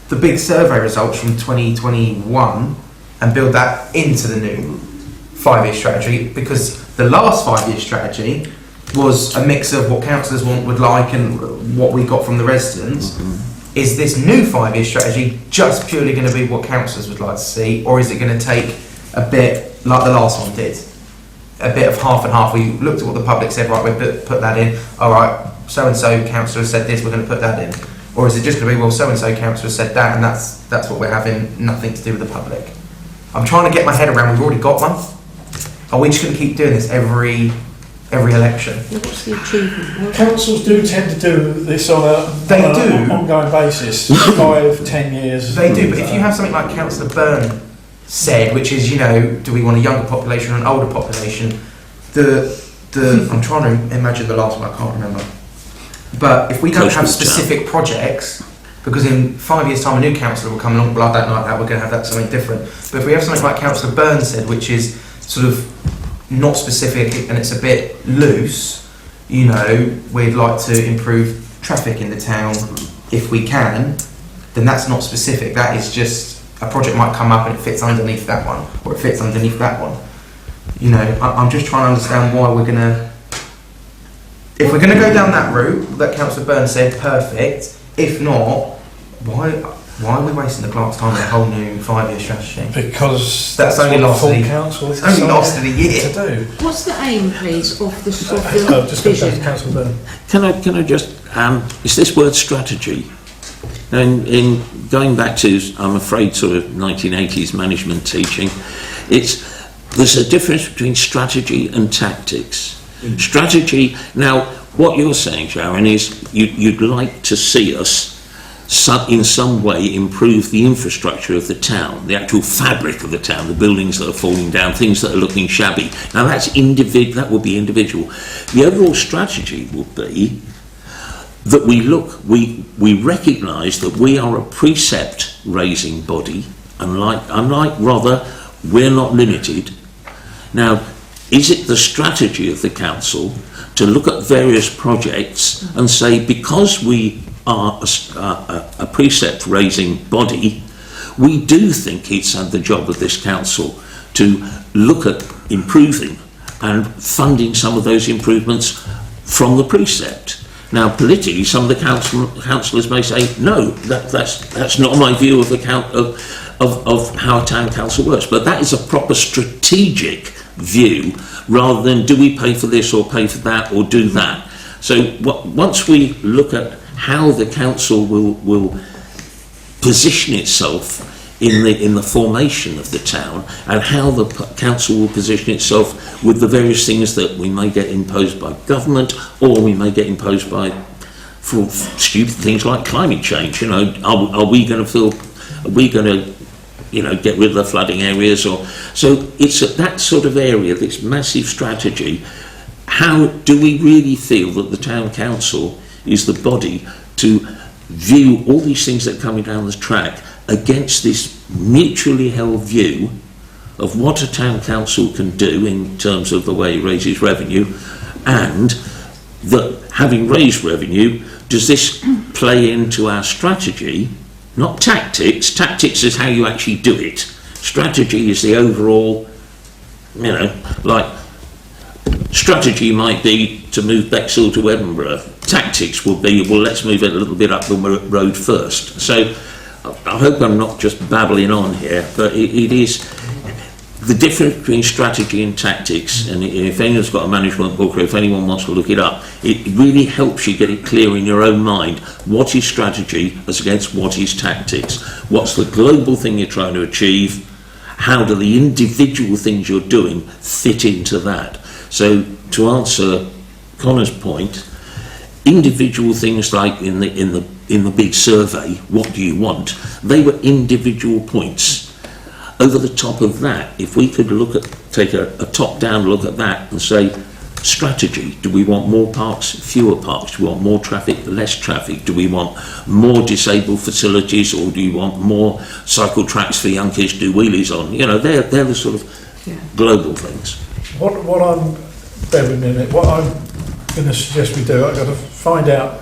the big survey results from 2021 and build that into the new 5-year strategy? Because the last 5-year strategy was a mix of what councillors would like and what we got from the residents. Is this new 5-year strategy just purely going to be what councillors would like to see, or is it going to take a bit like the last one did? A bit of half and half. We looked at what the public said, right, we put that in. All right, so-and-so councillor said this, we're going to put that in. Or is it just going to be, well, so-and-so councillor said that, and that's what we're having, nothing to do with the public? I'm trying to get my head around, we've already got one. Are we just going to keep doing this every election? What's the achievement? Councils do tend to do this on an ongoing basis, 5-10 years. They do, but if you have something like Councillor Byrne said, which is, do we want a younger population or an older population? I'm trying to imagine the last one, I can't remember. But if we don't have specific projects, because in 5 years' time a new councillor will come along, well, I don't like that, we're going to have that something different. But if we have something like Councillor Byrne said, which is sort of not specific and it's a bit loose, we'd like to improve traffic in the town if we can, then that's not specific. That is just a project might come up and it fits underneath that one, or it fits underneath that one. You know, I'm just trying to understand why we're going to... If we're going to go down that route that Councillor Byrne said, perfect. If not, why are we wasting the clerk's time with a whole new 5-year strategy? Because that's only what the lasted full council it's only lasted a year to do. What's the aim, please, of the Just go to vision? Councillor Byrne. Can I just, is this word strategy? Now, in going back to, I'm afraid, sort of 1980s management teaching, there's a difference between strategy and tactics. Strategy, now, what you're saying, Sharon, is you'd like to see us in some way improve the infrastructure of the town, the actual fabric of the town, the buildings that are falling down, things that are looking shabby. Now, that would be individual. The overall strategy would be that we recognise that we are a precept raising body, unlike rather, we're not limited. Now, is it the strategy of the council to look at various projects and say, because we are a precept raising body, we do think it's the job of this council to look at improving and funding some of those improvements from the precept. Now, politically, some of the councillors may say, no, that's not my view of of how a town council works. But that is a proper strategic view, rather than do we pay for this or pay for that or do that. So once we look at how the council will position itself in the formation of the town, and how the council will position itself with the various things that we may get imposed by government, or we may get imposed by for stupid things like climate change. You know, are we going to get rid of the flooding areas? Or so it's that sort of area, this massive strategy. How do we really feel that the town council is the body to view all these things that are coming down the track against this mutually held view of what a town council can do in terms of the way it raises revenue, and that having raised revenue, does this play into our strategy? Not tactics. Tactics is how you actually do it. Strategy is the overall, like strategy might be to move Bexhill to Edinburgh. Tactics will be, well, let's move it a little bit up the road first. So I hope I'm not just babbling on here, but it is the difference between strategy and tactics. And if anyone's got a management book, or if anyone wants to look it up, it really helps you get it clear in your own mind. What is strategy as against what is tactics? What's the global thing you're trying to achieve? How do the individual things you're doing fit into that? So to answer Connor's point, individual things like in the big survey, what do you want? They were individual points. Over the top of that, if we could take a top-down look at that and say, strategy, do we want more parks, fewer parks? Do we want more traffic, less traffic? Do we want more disabled facilities, or do you want more cycle tracks for young kids to do wheelies on? They're the sort of global things. What I'm going to suggest we do, I've got to find out,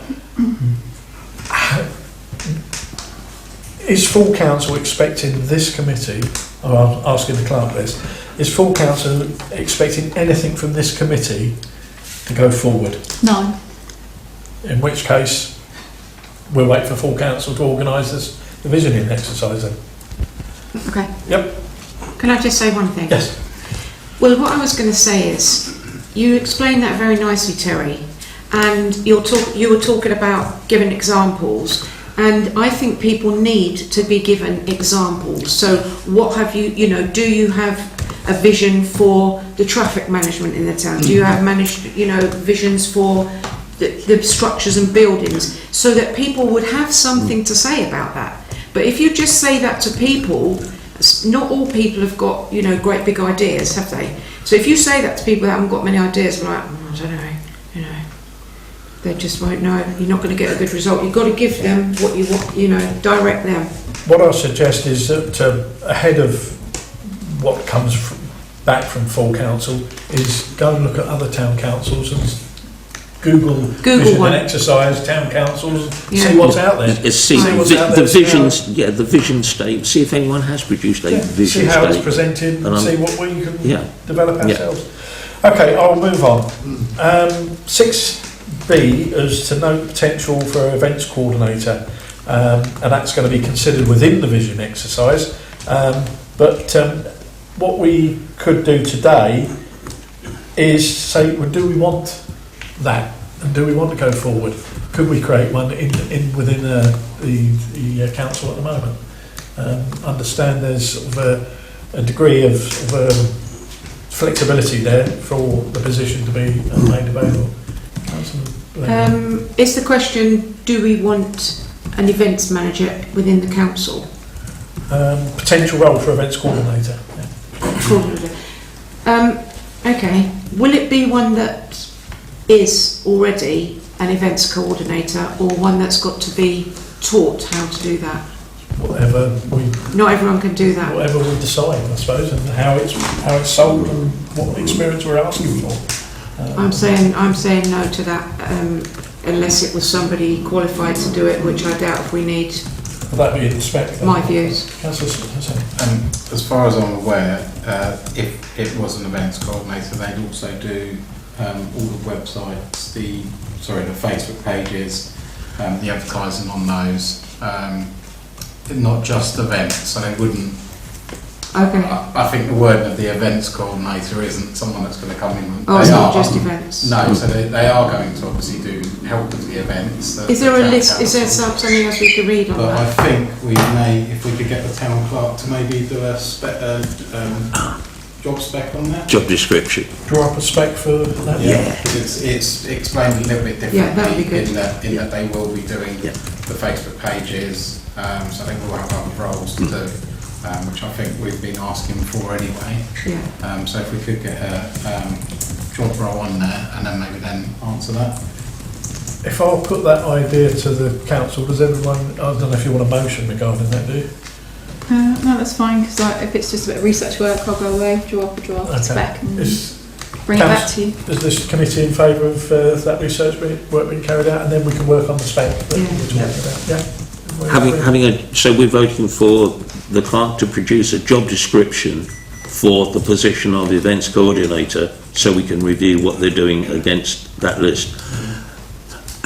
is full council expecting this committee, or I'm asking the clerk this, is full council expecting anything from this committee to go forward? No. In which case, we'll wait for full council to organise the visioning exercise then. Okay. Yep. Can I just say one thing? Yes. Well, what I was going to say is, you explained that very nicely, Terry, and you were talking about giving examples. And I think people need to be given examples. So what have you, do you have a vision for the traffic management in the town? Do you have visions for the structures and buildings, so that people would have something to say about that? But if you just say that to people, not all people have got, great big ideas, have they? So if you say that to people that haven't got many ideas, like, I don't know, they just won't know. You're not going to get a good result. You've got to give them what you want, direct them. What I suggest is that ahead of what comes back from full council is go and look at other town councils and Google vision one. and exercise town councils, Yeah. see what's out there. See what's out the there, see visions, the vision statement. See if anyone has produced a see vision how it's statement. presented, and see what we can Yeah. develop Yeah. ourselves. Okay, I'll move on. 6B is to note potential for events coordinator, and that's going to be considered within the vision exercise. But what we could do today is say, well, do we want that, and do we want to go forward? Could we create one within the council at the moment? Understand there's sort of a degree of flexibility there for the position to be made available. Is the question, do we want an events manager within the council? Potential role for events coordinator. Okay. Will it be one that is already an events coordinator, or one that's got to be taught how to do that? Not everyone can do that. Whatever we decide, I suppose, and how it's sold and what experience we're asking for. I'm saying no to that, unless it was somebody qualified to do it, which I doubt if we need. Would that be in spec? My views. As far as I'm aware, if it was an events coordinator, they'd also do all the websites, the Facebook pages, the advertising on those, not just events. So they wouldn't. Okay. I think the word of the events coordinator isn't someone that's going to come in. It's not just events. No, so they are going to obviously do help with the events. Is there a list? Is there something else we could read on but that? I think we may, if we could get the town clerk to maybe do a job spec on that. Job description. Draw up a spec for that. Yeah, it's explained a little bit differently. Yeah, that would be good. In that they will be doing the Facebook pages, so they will have other roles to do. Which I think we've been asking for anyway. Yeah. So if we could get a job role on there and then maybe answer that. If I'll put that idea to the council, does everyone, I don't know if you want a motion regarding that, do you? No, that's fine, because if it's just a bit of research work, I'll go away, draw up a draft spec and bring it back to you. Is this committee in favour of that research work being carried out, and then we can work on the spec that we're talking about? Yeah. So we're voting for the clerk to produce a job description for the position of events coordinator, so we can review what they're doing against that list.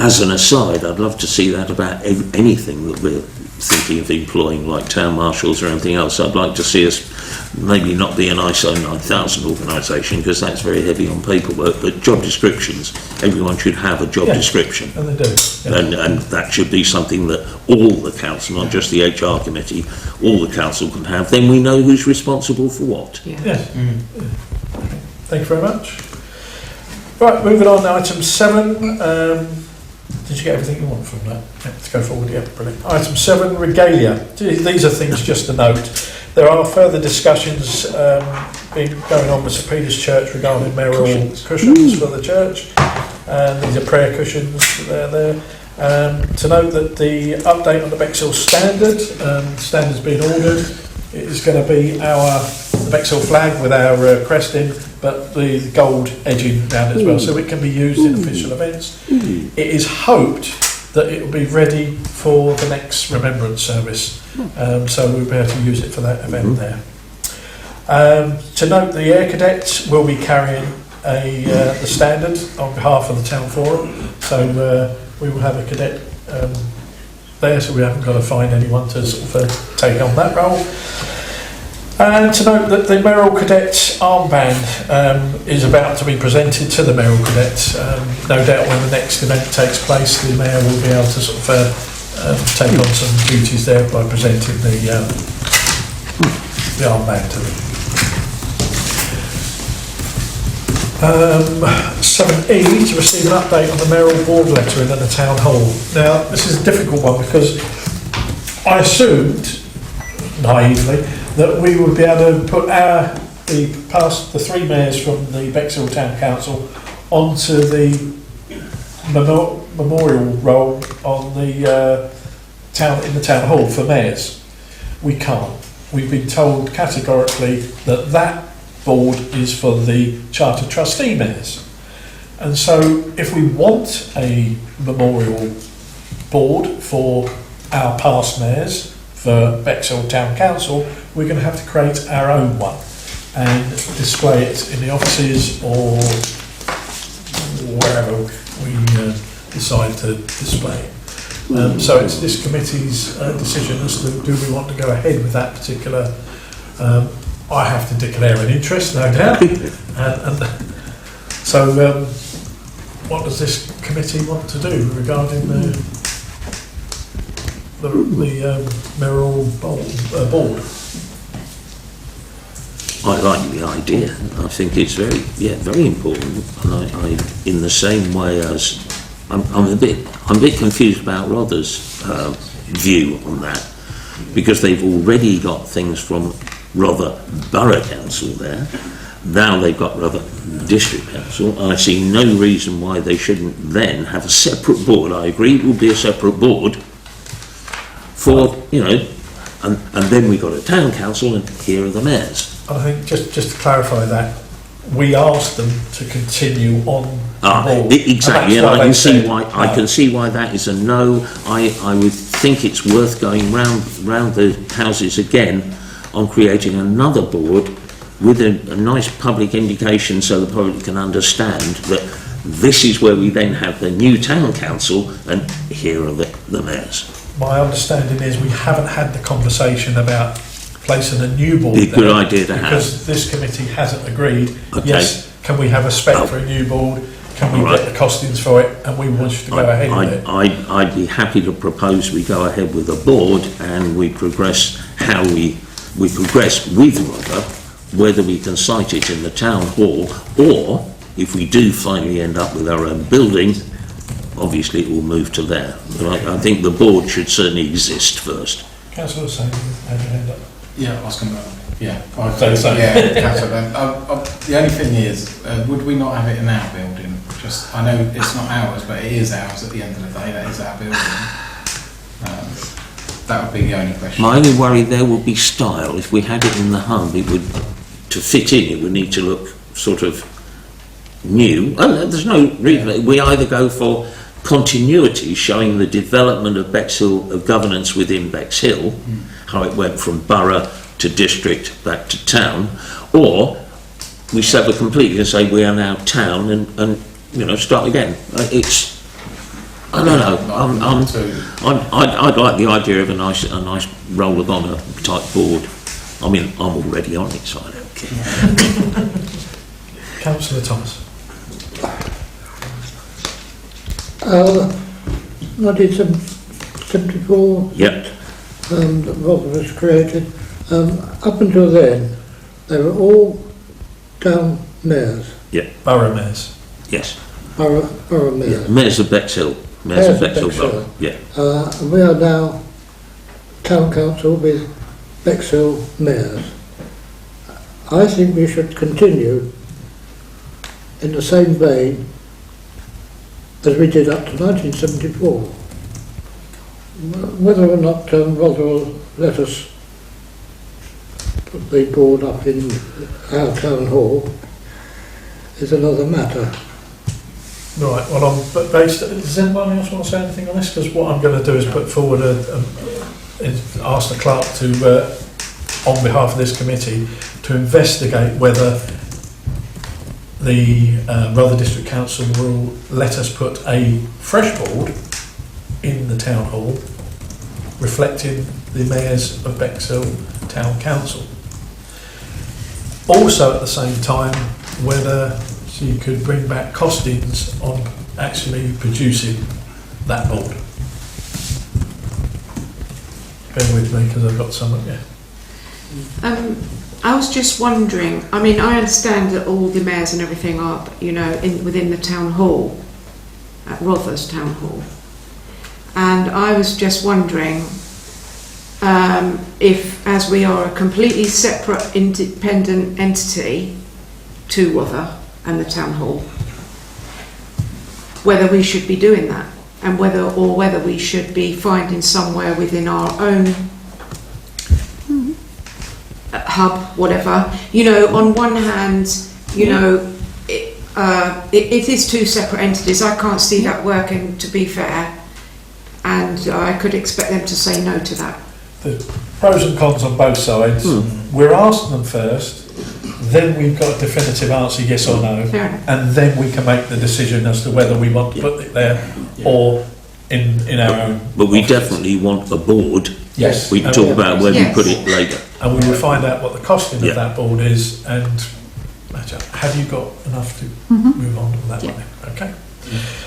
As an aside, I'd love to see that about anything that we're thinking of employing, like town marshals or anything else. I'd like to see us maybe not be an ISO 9000 organisation, because that's very heavy on paperwork, but job descriptions, everyone should have a job description. And they do. Yeah. And that should be something that all the council, not just the HR committee, all the council can have. Then we know who's responsible for what. Yeah. Yes. Thank you very much. Right, moving on to item 7. Did you get everything you want from that? Yeah, let's go forward. Yeah, brilliant. Item 7, regalia. These are things just to note. There are further discussions going on with St Peter's Church regarding mayoral cushions for the church. These are prayer cushions. They're there. To note that the update on the Bexhill standard, standard's been ordered. It is going to be the Bexhill flag with our crest in, but the gold edging around it as well, so it can be used in official events. It is hoped that it will be ready for the next remembrance service, so we'll be able to use it for that event there. To note, the Air Cadets will be carrying the standard on behalf of the town forum, so we will have a cadet there, so we haven't got to find anyone to sort of take on that role. And to note that the Mayoral Cadets armband is about to be presented to the Mayoral Cadets. No doubt when the next event takes place, the Mayor will be able to sort of take on some duties there by presenting the armband to them. 7E, to receive an update on the mayoral board lettering at the town hall. Now, this is a difficult one because I assumed, naively, that we would be able to put the 3 mayors from the Bexhill Town Council onto the memorial role on the in the town hall for mayors. We can't. We've been told categorically that board is for the charter trustee mayors. And so if we want a memorial board for our past mayors, for Bexhill Town Council, we're going to have to create our own one and display it in the offices or wherever we decide to display it. So it's this committee's decision as to do we want to go ahead with that particular. I have to declare an interest, no doubt. and so what does this committee want to do regarding the mayoral board? I like the idea. I think it's very important. And I in the same way as I'm a bit confused about Rother's view on that, because they've already got things from Rother Borough Council there. Now they've got Rother District Council. I see no reason why they shouldn't then have a separate board. I agree it will be a separate board for, and then we've got a town council and here are the mayors. I think just to clarify that, we asked them to continue on the board. Exactly, and I can see why. No. I can see why that is a no. I would think it's worth going round the houses again on creating another board with a nice public indication so the public can understand that this is where we then have the new town council and here are the mayors. My understanding is we haven't had the conversation about placing a new board Be a good idea to because this committee hasn't agreed. Okay. Yes, can we have a spec for a new board? Can we get the costings for it? And we want you to go ahead with it. I'd be happy to propose we go ahead with a board and we progress how we progress with Rother, whether we can site it in the town hall or if we do finally end up with our own building, obviously it will move to there. But I think the board should certainly exist first. Councillor Sain, how'd you end up? Yeah, I was going to. Yeah, Say the same. Yeah, Councillor. The only thing is, would we not have it in our building? Just, I know it's not ours, but it is ours at the end of the day. That is our building. That would be the only question. My only worry there would be style. If we had it in the hub, it would, to fit in, it would need to look sort of new. There's no reason. We either go for continuity, showing the development of Bexhill, of governance within Bexhill, how it went from borough to district back to town, or we sever completely and say we are now town and start again. I don't know. I'd like the idea of a nice roll of honour type board. I mean, I'm already on it, so I don't care. Councillor Thomas. 1974. Yep. That Rother was created. Up until then, they were all town mayors. Yeah. Borough mayors. Yes. Borough mayors. Yeah. Mayors of Bexhill. Mayors of Bexhill Borough. Yeah. And we are now town council with Bexhill mayors. I think we should continue in the same vein as we did up to 1974. Whether or not Rother will let us put the board up in our town hall is another matter. Right, well, does anyone else want to say anything on this? Because what I'm going to do is put forward is ask the clerk to, on behalf of this committee, to investigate whether the Rother District Council will let us put a fresh board in the town hall reflecting the mayors of Bexhill Town Council. Also at the same time, whether she could bring back costings on actually producing that board. Bear with me because I've got some, yeah. I was just wondering, I mean, I understand that all the mayors and everything are, within the town hall, at Rother's town hall. And I was just wondering if, as we are a completely separate, independent entity to Rother and the town hall, whether we should be doing that, and whether we should be finding somewhere within our own hub, whatever. On one hand, it is two separate entities. I can't see that working, to be fair, and I could expect them to say no to that. The pros and cons on both sides. We're asking them first, then we've got a definitive answer, yes or no, Fair enough. and then we can make the decision as to whether we want to put it there or in our own. But we offices. definitely want a board. Yes. We can talk about where Yes. we put it later. And we will find out what the costing Yeah. of that board is and match up. Have you got enough to move on with that Yeah. one? Okay.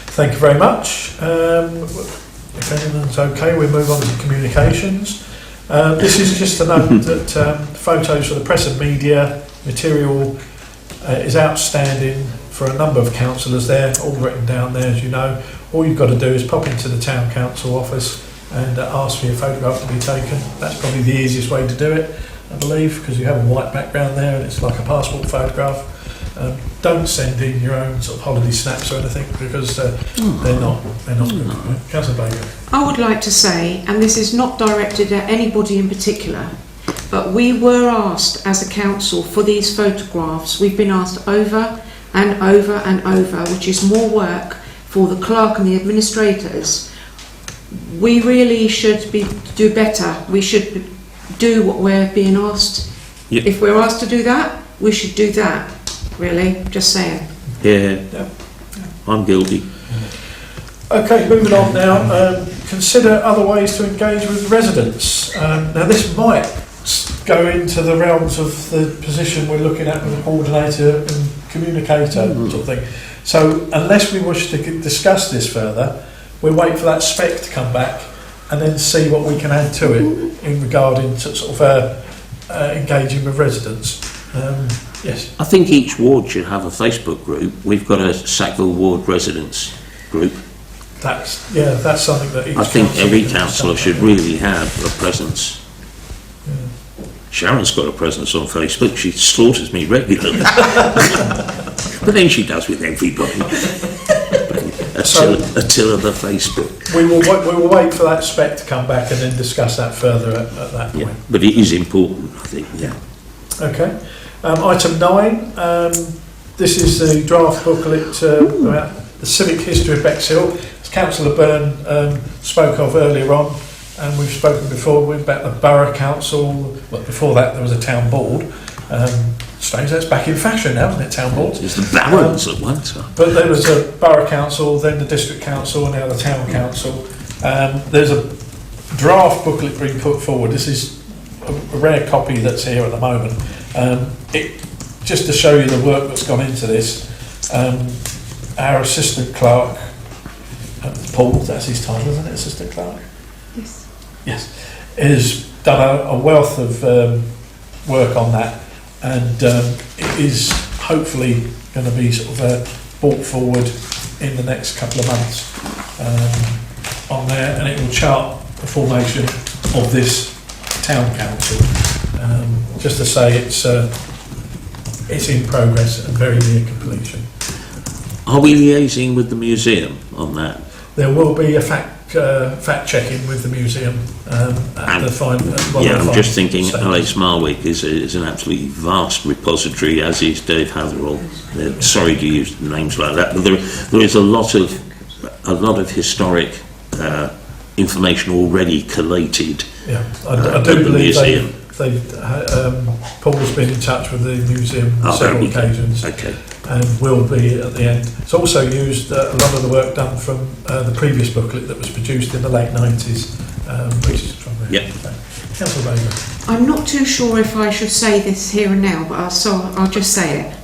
Thank you very much. If anyone's okay, we move on to communications. This is just to note that photos for the press and media material is outstanding for a number of councillors there, all written down there, as you know. All you've got to do is pop into the town council office and ask for your photograph to be taken. That's probably the easiest way to do it, I believe, because you have a white background there and it's like a passport photograph. Don't send in your own sort of holiday snaps or anything, because they're not good. Councillor Baker. I would like to say, and this is not directed at anybody in particular, but we were asked as a council for these photographs. We've been asked over and over and over, which is more work for the clerk and the administrators. We really should do better. We should do what we're being asked. Yep. If we're asked to do that, we should do that. Really, just saying. Yeah, Yeah. I'm guilty. Okay, moving on now. Consider other ways to engage with residents. Now, this might go into the realms of the position we're looking at with the coordinator and communicator sort of thing. So, unless we wish to discuss this further, we'll wait for that spec to come back and then see what we can add to it in regarding to sort of engaging with residents. Yes. I think each ward should have a Facebook group. We've got a Sackville Ward residents group. That's something that each I think council every can councillor decide. should really have a presence. Yeah. Sharon's got a presence on Facebook. She slaughters me regularly. But then she does with everybody. Attila the Facebook. We will wait for that spec to come back and then discuss that further at that point. Yeah, but it is important, I think. Yeah. Okay. Item 9. This is the draft booklet about the civic history of Bexhill. As Councillor Byrne spoke of earlier on, and we've spoken before about the borough council. Well, before that there was a town board. Strange, that's back in fashion now, isn't it? Town boards. It's the barons at one time. But there was a borough council, then the district council, and now the town council. There's a draft booklet being put forward. This is a rare copy that's here at the moment. Just to show you the work that's gone into this, our assistant clerk, Paul, that's his title, isn't it? Assistant clerk? Yes. Yes. Has done a wealth of work on that, and it is hopefully going to be sort of brought forward in the next couple of months on there, and it will chart the formation of this town council. Just to say it's in progress and very near completion. Are we liaising with the museum on that? There will be a fact checking with the museum at the final. I'm just thinking Alex Marwick is an absolutely vast repository, as is Dave Hatherall. Sorry to use names like that, but there is a lot of historic information already collated. Yeah, I do believe Paul's been in touch with the museum on several occasions. Okay. And will be at the end. It's also used a lot of the work done from the previous booklet that was produced in the late 90s, which is from there. Yep. Councillor Baker. I'm not too sure if I should say this here and now, but I'll just say it.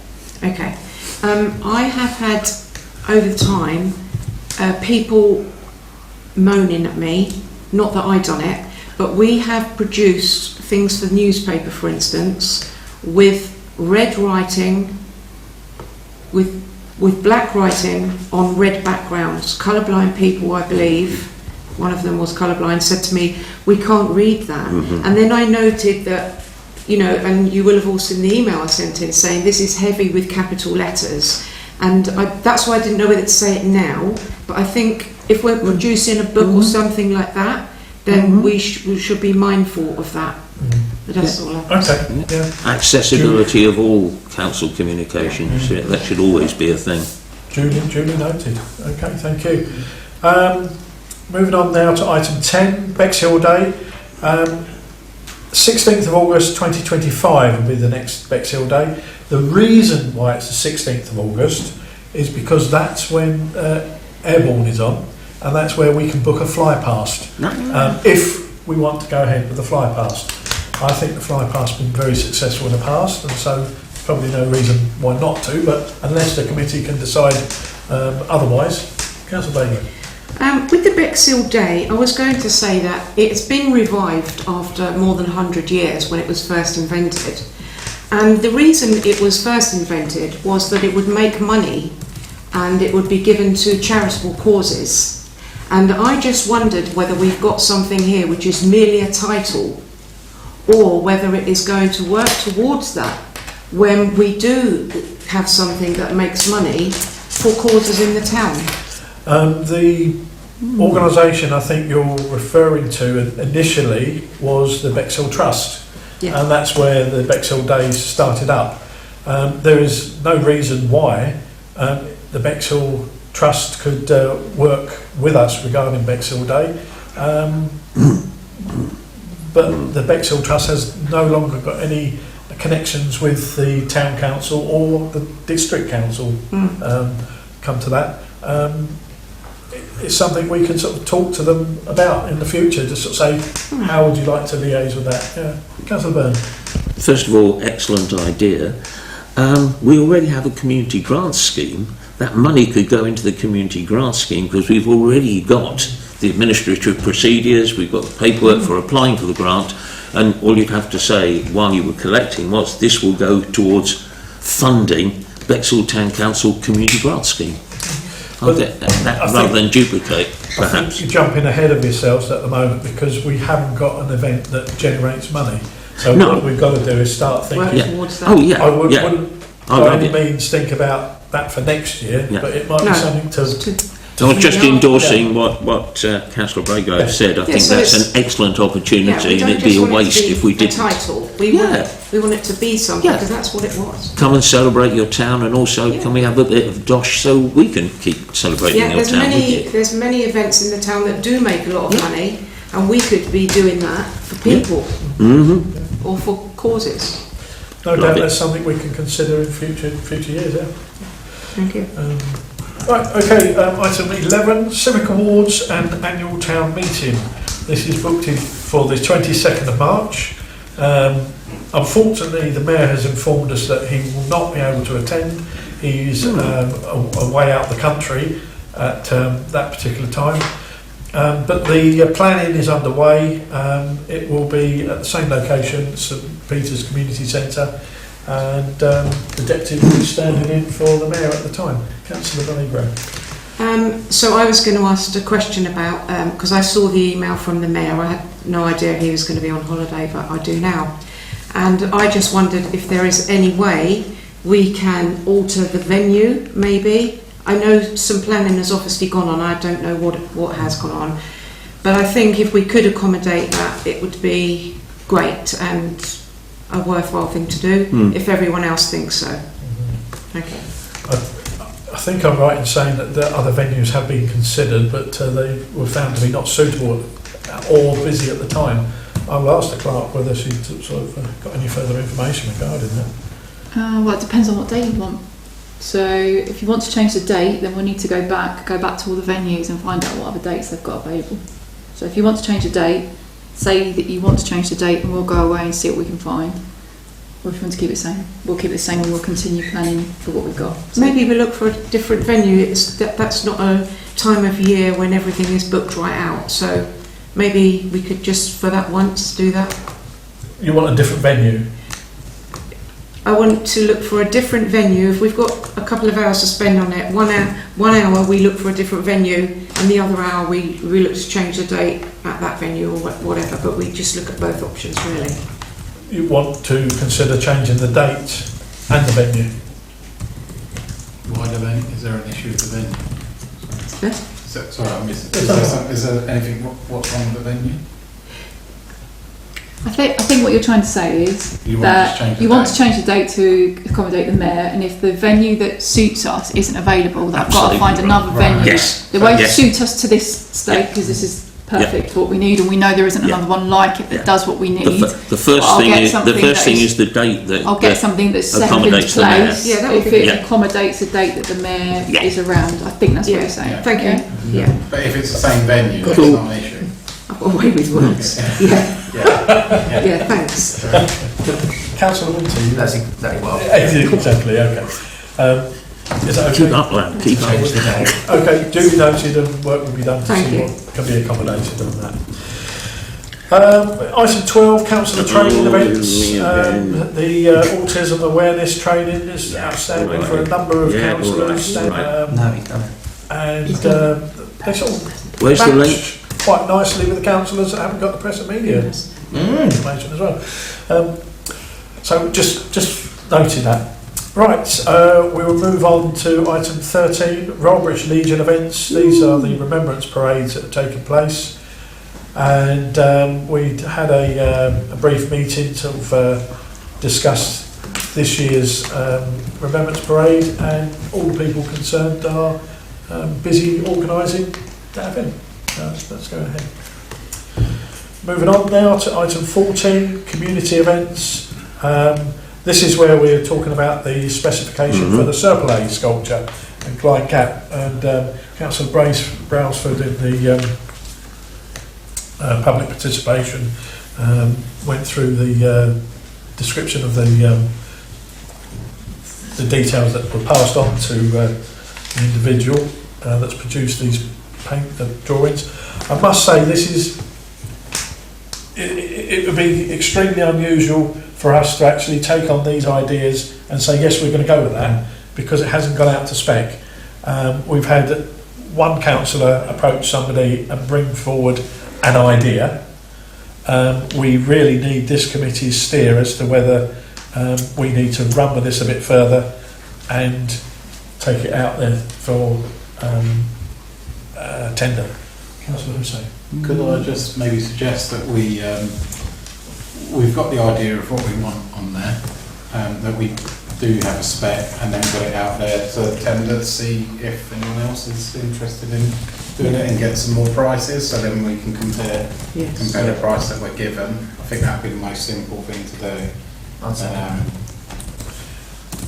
Okay. I have had, over time, people moaning at me, not that I done it, but we have produced things for the newspaper, for instance, with red writing, with black writing on red backgrounds. Colourblind people, I believe, one of them was colourblind, said to me, we can't read that. And then I noted that, and you will have all seen the email I sent in saying this is heavy with capital letters. And that's why I didn't know whether to say it now, but I think if we're producing a book or something like that, then we should be mindful of that. But that's all I've Okay. Yeah. Accessibility of all council communications. Yeah, that should always be a thing. Duly noted. Okay, thank you. Moving on now to item 10, Bexhill Day. 16th of August 2025 will be the next Bexhill Day. The reason why it's the 16th of August is because that's when Airborne is on, and that's where we can book a fly past if we want to go ahead with the fly past. I think the fly past has been very successful in the past, and so probably no reason why not to, but unless the committee can decide otherwise. Councillor Bailey. With the Bexhill Day, I was going to say that it's been revived after more than 100 years when it was first invented. And the reason it was first invented was that it would make money and it would be given to charitable causes. And I just wondered whether we've got something here which is merely a title, or whether it is going to work towards that when we do have something that makes money for causes in the town. The organisation I think you're referring to initially was the Bexhill Trust, and that's where the Bexhill Days started up. There is no reason why the Bexhill Trust could work with us regarding Bexhill Day, but the Bexhill Trust has no longer got any connections with the town council or the district council. Come to that. It's something we can sort of talk to them about in the future, just sort of say, how would you like to liaise with that? Yeah. Councillor Byrne. First of all, excellent idea. We already have a community grants scheme. That money could go into the community grants scheme because we've already got the administrative procedures, we've got the paperwork for applying for the grant, and all you'd have to say while you were collecting was this will go towards funding Bexhill Town Council community grants scheme. Rather than duplicate, perhaps. I think you're jumping ahead of yourselves at the moment because we haven't got an event that generates money. So what we've got to do is start thinking. Towards that. Oh yeah. I wouldn't by any means think about that for next year, but it might be something to. I was just endorsing what Councillor Brago said. I think that's an excellent opportunity, and it'd be a waste if we didn't. Title. We want it to be something because that's what it was. Come and celebrate your town, and also can we have a bit of dosh so we can keep celebrating your town with you? There's many events in the town that do make a lot of money, and we could be doing that for people or for causes. No doubt that's something we can consider in future years. Yeah. Thank you. Right, okay, item 11, Civic Awards and Annual Town Meeting. This is booked in for the 22nd of March. Unfortunately, the Mayor has informed us that he will not be able to attend. He's away out the country at that particular time. But the planning is underway. It will be at the same location, St Peter's Community Centre, and the Deputy will be standing in for the Mayor at the time. Councillor Bonnie-Gray. So I was going to ask a question about, because I saw the email from the Mayor, I had no idea he was going to be on holiday, but I do now. And I just wondered if there is any way we can alter the venue, maybe. I know some planning has obviously gone on, I don't know what has gone on. But I think if we could accommodate that, it would be great and a worthwhile thing to do, if everyone else thinks so. Okay. I think I'm right in saying that the other venues have been considered, but they were found to be not suitable or busy at the time. I will ask the clerk whether she sort of got any further information regarding that. Well, it depends on what day you want. So if you want to change the date, then we'll need to go back to all the venues and find out what other dates they've got available. So if you want to change the date, say that you want to change the date and we'll go away and see what we can find. Or if you want to keep it the same, we'll keep it the same and we'll continue planning for what we've got. So maybe we look for a different venue. That's not a time of year when everything is booked right out. So maybe we could just for that once do that. You want a different venue? I want to look for a different venue. If we've got a couple of hours to spend on it, one hour we look for a different venue, and the other hour we look to change the date at that venue or whatever. But we just look at both options really. You want to consider changing the date and the venue? Why the venue? Is there an issue with the venue? Yes? Sorry, I missed it. Is there anything, what's wrong with the venue? I think what you're trying to say is You want that to change the you want to date. change the date to accommodate the mayor, and if the venue that suits us isn't available, then I've got to Absolutely find another right. venue Yes. that won't Yes. suit us to this state, because this is perfect for what we need, and we know there isn't Yeah. another one like it that Yeah. does what we need. The first I'll thing get is something that the date that I'll get something that's set up into accommodates the mayor. place. Yeah, that would if be it good. accommodates a date that the mayor Yeah. is around, I think that's what Yeah. you're saying. Yeah. Thank you. Yeah. Yeah. But if it's the same venue, that's Cool. not an issue. I've got away with words. Yeah. Yeah, thanks. Councillor Winter, you That's exactly what exactly, okay. Is that okay? Keep up, lad. Keep up. changed the date. Okay, duly noted, and work will be done to Thank see you. what can be accommodated on that. Item 12, councillor training events. The autism awareness training is outstanding for a number of Yeah, councillors, all right. No, he's done it. and they sort of Where's the link? match quite nicely with the councillors that haven't got the press and media information as well. So just noting that. Right, we will move on to item 13, Rollbridge Legion events. These are the remembrance parades that have taken place. And we had a brief meeting to discuss this year's remembrance parade, and all the people concerned are busy organising that event. Let's go ahead. Moving on now to item 14, community events. This is where we're talking about the specification for the Serpillay sculpture and Clyde Cap, and Councillor Brailsford in the public participation went through the description of the details that were passed on to the individual that's produced these drawings. I must say it would be extremely unusual for us to actually take on these ideas and say yes, we're going to go with that, because it hasn't gone out to spec. We've had one councillor approach somebody and bring forward an idea. We really need this committee's steer as to whether we need to run with this a bit further and take it out there for tender. Councillor Hussain. Could I just maybe suggest that we've got the idea of what we want on there, that we do have a spec, and then put it out there to tender, see if anyone else is interested in doing it and get some more prices, so then we can compare the price that we're given. I think that would be the most simple thing to do.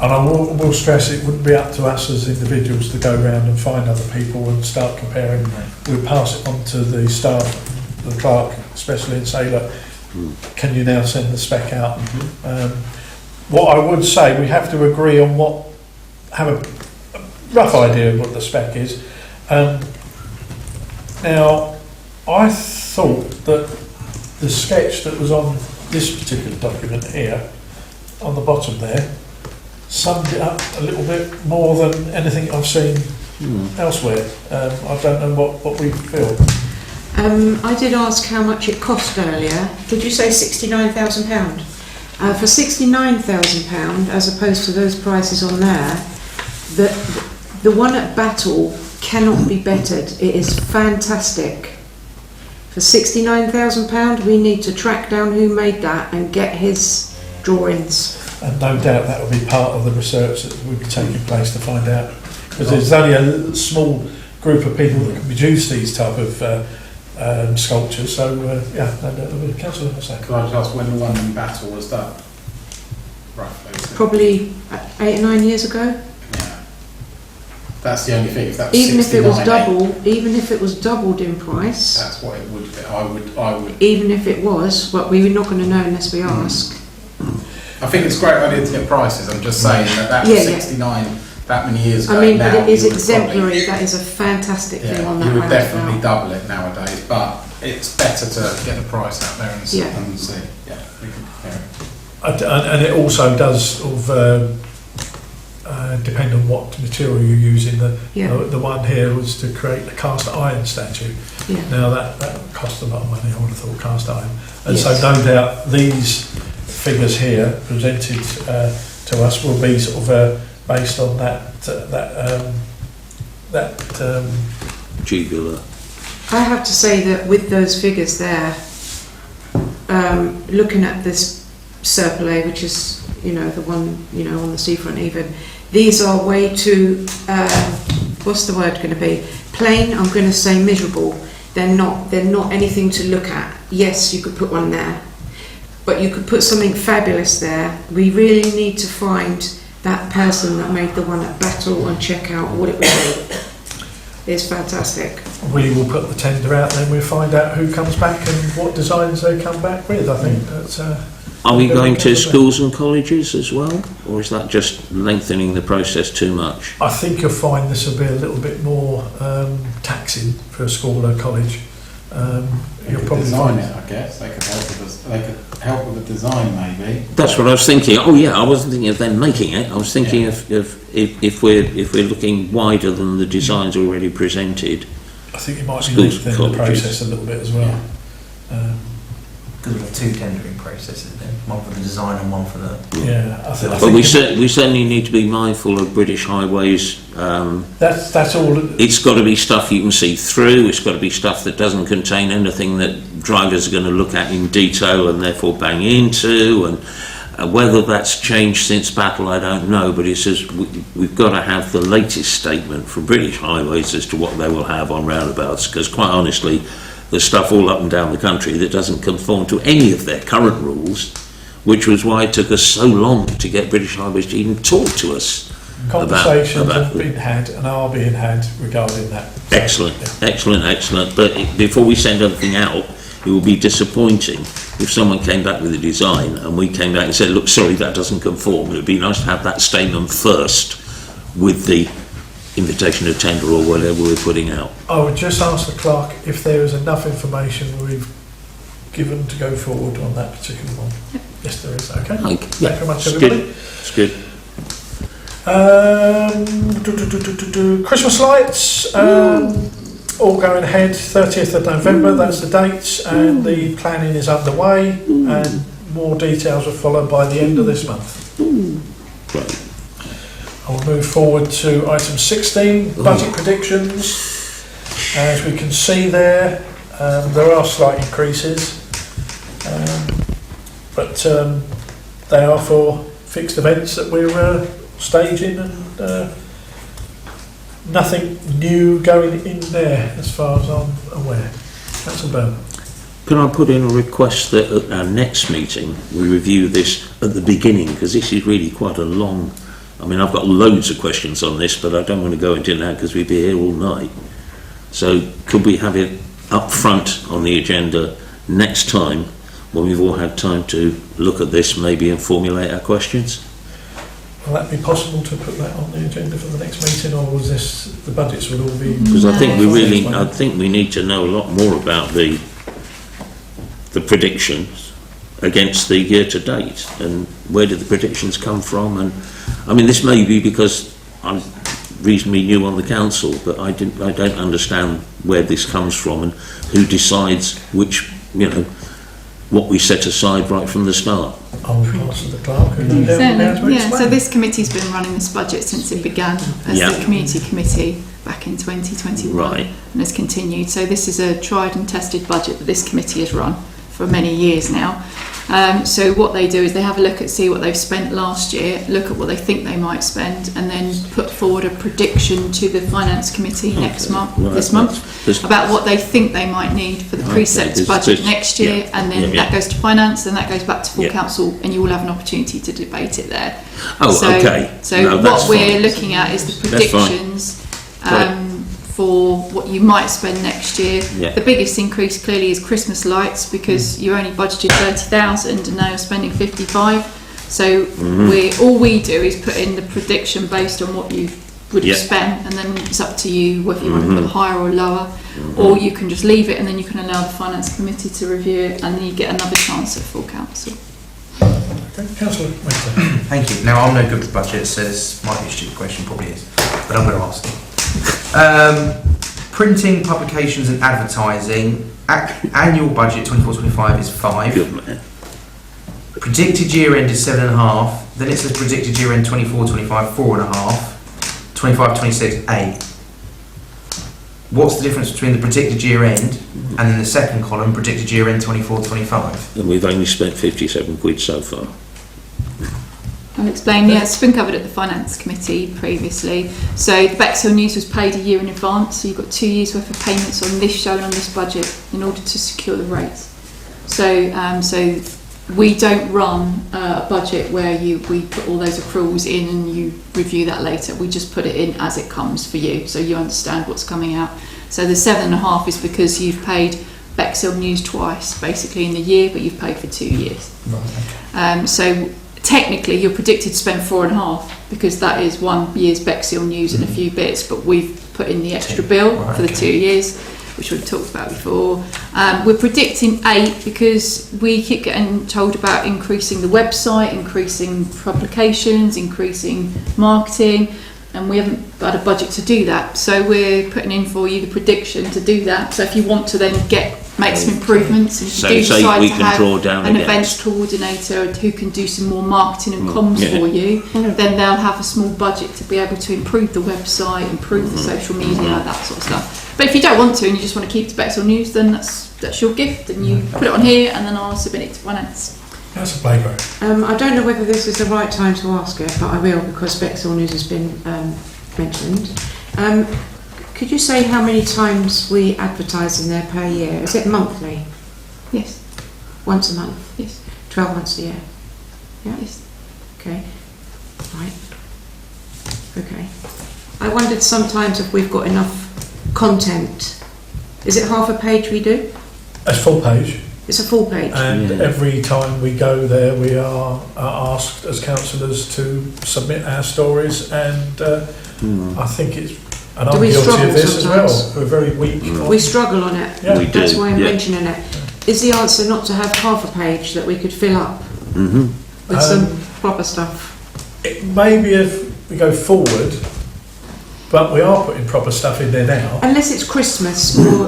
And I will stress it wouldn't be up to us as individuals to go around and find other people and start comparing. We'll pass it on to the staff, the clerk, especially, and say, look, can you now send the spec out? What I would say, we have to agree on have a rough idea of what the spec is. Now, I thought that the sketch that was on this particular document here, on the bottom there, summed it up a little bit more than anything I've seen elsewhere. I don't know what we feel. I did ask how much it cost earlier. Did you say £69,000? For £69,000, as opposed to those prices on there, the one at Battle cannot be bettered. It is fantastic. For £69,000, we need to track down who made that and get his drawings. And no doubt that will be part of the research that will be taking place to find out, because there's only a small group of people that can produce these type of sculptures. So Councillor Hussain. Could I just ask when the one in Battle was done? Roughly. Probably 8 or 9 years ago. Yeah. That's the only thing. If that was Even if it was 69.8, even if it was doubled in price, that's what it would be. I would. even if it was, well, we're not going to know unless we ask. I think it's a great idea to get prices. I'm just saying that was 69 that many years ago. I mean, now but it is you would exemplary. probably- That is a fantastic thing on that you would roundabout. definitely double it nowadays, but it's better to get the price out there and see. Yeah. And see. Yeah, we can compare it. And it also does sort of depend on what material you're using. The one here was to create a cast iron statue. Yeah. Now that cost a lot of money. I would have thought cast iron, and Yes. so no doubt these figures here presented to us will be sort of based on that Tubular. I have to say that with those figures there, looking at this Serpollet, which is, the one, on the seafront even, these are way too, what's the word going to be? Plain, I'm going to say miserable. They're not anything to look at. Yes, you could put one there, but you could put something fabulous there. We really need to find that person that made the one at Battle and check out what it would be. It's fantastic. We will put the tender out, then we'll find out who comes back and what designs they come back with. I think that's. Are we going to schools and colleges as well, or is that just lengthening the process too much? I think you'll find this will be a little bit more taxing for a school or college. You'll probably design find it, I guess. They could help with us. They could help with the design, maybe. That's what I was thinking. Oh yeah, I wasn't thinking of them making it. I was thinking if we're looking wider than the designs already presented. I think it might be Schools, lengthening the process a little bit as well. Because we've got 2 tendering processes then, one for the design and one for the... I think But we certainly need to be mindful of British Highways. That's all. It's got to be stuff you can see through. It's got to be stuff that doesn't contain anything that drivers are going to look at in detail and therefore bang into. And whether that's changed since Battle, I don't know. But it says we've got to have the latest statement from British Highways as to what they will have on roundabouts. Because quite honestly, there's stuff all up and down the country that doesn't conform to any of their current rules, which was why it took us so long to get British Highways to even talk to us. Conversations have been had and are being had regarding that. Excellent. But before we send anything out, it will be disappointing if someone came back with a design and we came back and said, look, sorry, that doesn't conform. It would be nice to have that statement first with the invitation to tender or whatever we're putting out. I would just ask the clerk if there is enough information we've given to go forward on that particular one. Yes, there is. Okay. Thank you very much, everybody. It's good. Christmas lights, all going ahead. 30th of November. That's the dates, and the planning is underway, and more details will follow by the end of this month. Right. I'll move forward to item 16, budget predictions. As we can see there are slight increases, but they are for fixed events that we're staging, and nothing new going in there as far as I'm aware. Councillor Byrne. Can I put in a request that at our next meeting we review this at the beginning, because this is really quite a long... I mean, I've got loads of questions on this, but I don't want to go into it now because we'd be here all night. So could we have it up front on the agenda next time when we've all had time to look at this maybe and formulate our questions? Will that be possible to put that on the agenda for the next meeting, or was this the budgets would all be? Because I think we need to know a lot more about the predictions against the year to date, and where did the predictions come from. And I mean, this may be because I'm reasonably new on the council, but I don't understand where this comes from and who decides which, what we set aside right from the start. I'll pass to the clerk. So this committee's been running this budget since it began as the community committee back in 2021, and has continued. So this is a tried and tested budget that this committee has run for many years now. So what they do is they have a look at, see what they've spent last year, look at what they think they might spend, and then put forward a prediction to the finance committee this month, about what they think they might need for the precepts budget next year, and then that goes to finance, and that goes back to full council, and you will have an opportunity to debate it there. So what we're looking at is the predictions for what you might spend next year. The biggest increase clearly is Christmas lights, because you only budgeted 30,000 and now you're spending 55. So all we do is put in the prediction based on what you would have spent, and then it's up to you whether you want to put higher or lower, or you can just leave it and then you can allow the finance committee to review it, and then you get another chance at full council. Okay, Councillor Winter. Thank you. Now, I'm no good with budgets, so this might be a stupid question, probably is, but I'm going to ask it. Printing, publications and advertising, annual budget 24-25 is 5. Good man. Predicted year end is 7.5. Then it says predicted year end 24-25 4.5. 25-26 8. what's the difference between the predicted year end and then the second column, predicted year end 24-25? And we've only spent 57 quid so far. I'll explain. Yeah, it's been covered at the Finance Committee previously. So the Bexhill News was paid a year in advance, so you've got 2 years worth of payments on this shown on this budget in order to secure the rates. So we don't run a budget where we put all those accruals in and you review that later. We just put it in as it comes for you, so you understand what's coming out. So the 7.5 is because you've paid Bexhill News twice, basically in the year, but you've paid for 2 years. Right. So technically you're predicted to spend 4.5 because that is 1 year's Bexhill News and a few bits, but we've put in the extra bill for the 2 years, which we've talked about before. We're predicting 8 because we keep getting told about increasing the website, increasing publications, increasing marketing, and we haven't got a budget to do that. So we're putting in for you the prediction to do that. So if you want to then make some improvements, and if you do decide to have an events coordinator who can do some more marketing and comms for you, then they'll have a small budget to be able to improve the website, improve the social media, that sort of stuff. But if you don't want to and you just want to keep the Bexhill News, then that's your gift, and you put it on here, and then I'll submit it to finance. That's a playground. I don't know whether this is the right time to ask it, but I will because Bexhill News has been mentioned. Could you say how many times we advertise in there per year? Is it monthly? Yes. Once a month? Yes. 12 months a year? Yeah? Yes. Okay. Right. Okay. I wondered sometimes if we've got enough content. Is it half a page we do? It's full page. It's a full page. And every time we go there, we are asked as councillors to submit our stories, and I think it's, and I'm guilty of this sometimes? as well. We're very weak. We struggle on it. Yeah. That's why I'm mentioning it. Is the answer not to have half a page that we could fill up with some proper stuff? It maybe if we go forward, but we are putting proper stuff in there now. Unless it's Christmas or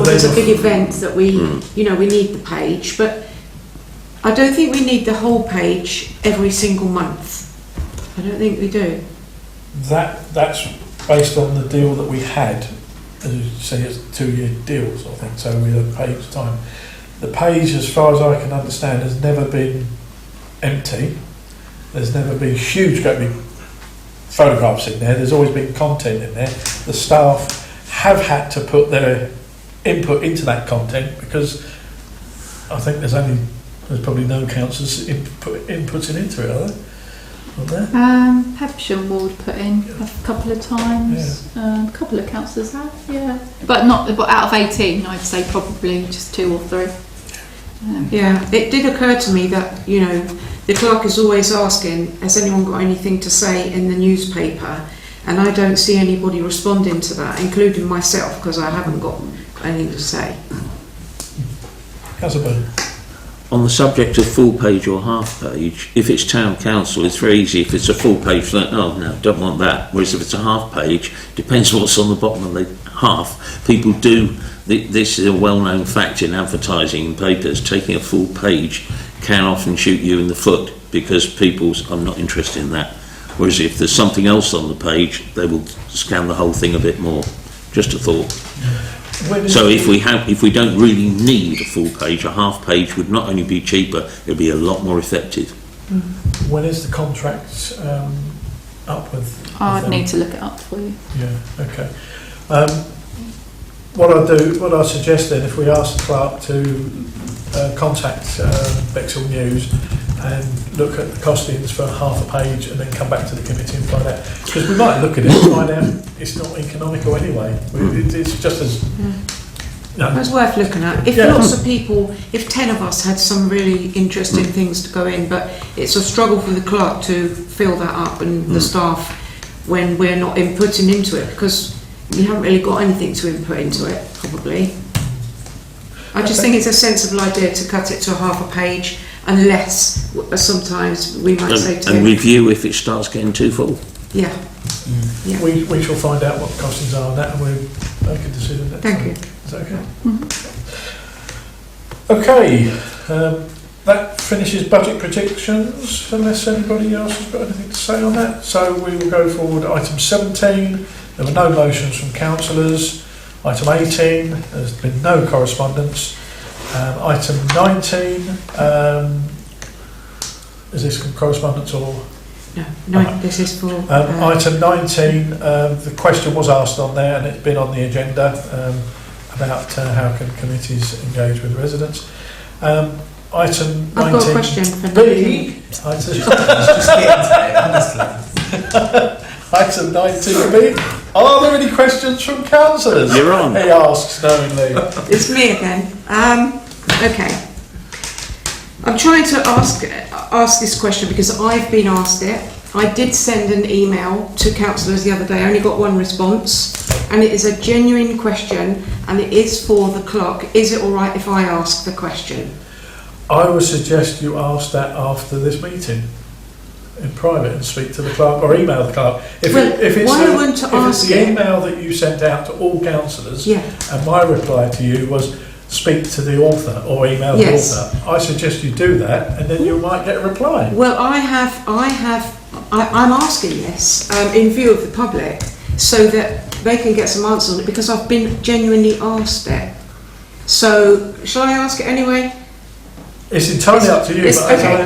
there's a big event that we we need the page, but I don't think we need the whole page every single month. I don't think we do. That's based on the deal that we had. As you say, it's 2-year deals, I think. So we had a page time. The page, as far as I can understand, has never been empty. There's never been huge, great big photographs in there. There's always been content in there. The staff have had to put their input into that content because I think there's probably no councillors inputting into it, are there? Pembrokeshire would put in a couple of times. A couple of councillors have, but not. But out of 18, I'd say probably just 2 or 3. It did occur to me that the clerk is always asking, has anyone got anything to say in the newspaper? And I don't see anybody responding to that, including myself, because I haven't got anything to say. Councillor, on the subject of full page or half page, if it's town council, it's very easy. If it's a full page, like, oh no, don't want that. Whereas if it's a half page, depends what's on the bottom of the half. People do, this is a well-known fact in advertising and papers, taking a full page can often shoot you in the foot because I'm not interested in that. Whereas if there's something else on the page, they will scan the whole thing a bit more. Just a thought. So if we don't really need a full page, a half page would not only be cheaper, it would be a lot more effective. When is the contract up with? I'd need to look it up for you. Yeah. Okay. What I suggest then, if we ask the clerk to contact Bexhill News and look at the costings for half a page and then come back to the committee and find out, because we might look at it and find out it's not economical anyway. It's just as It's worth looking at. If lots of people, if 10 of us had some really interesting things to go in, but it's a struggle for the clerk to fill that up and the staff when we're not inputting into it, because we haven't really got anything to input into it, probably. I just think it's a sensible idea to cut it to half a page, unless sometimes we might say to and review if it starts getting too full. Yeah. We shall find out what the costings are on that, and we'll make a decision next time. Thank you. Is that okay? Okay, that finishes budget predictions, unless anybody else has got anything to say on that. So we will go forward to item 17, There were no motions from councillors. Item 18, there's been no correspondence. Item 19, is this correspondence or? No, this is for... Item 19, the question was asked on there and it's been on the agenda about how can committees engage with residents. Item 19 I've got a question for B. Item 19B. Are there any questions from councillors? You're on. He asks knowingly. It's me again. Okay. I'm trying to ask this question because I've been asked it. I did send an email to councillors the other day. I only got one response, and it is a genuine question, and it is for the clock. Is it all right if I ask the question? I would suggest you ask that after this meeting in private and speak to the clerk or email the clerk. If it's the email that you sent out to all councillors, and my reply to you was speak to the author or email the author, I suggest you do that, and then you might get a reply. Well, I'm asking this in view of the public so that they can get some answers on it because I've been genuinely asked it. So, shall I ask it anyway? It's entirely up to you, but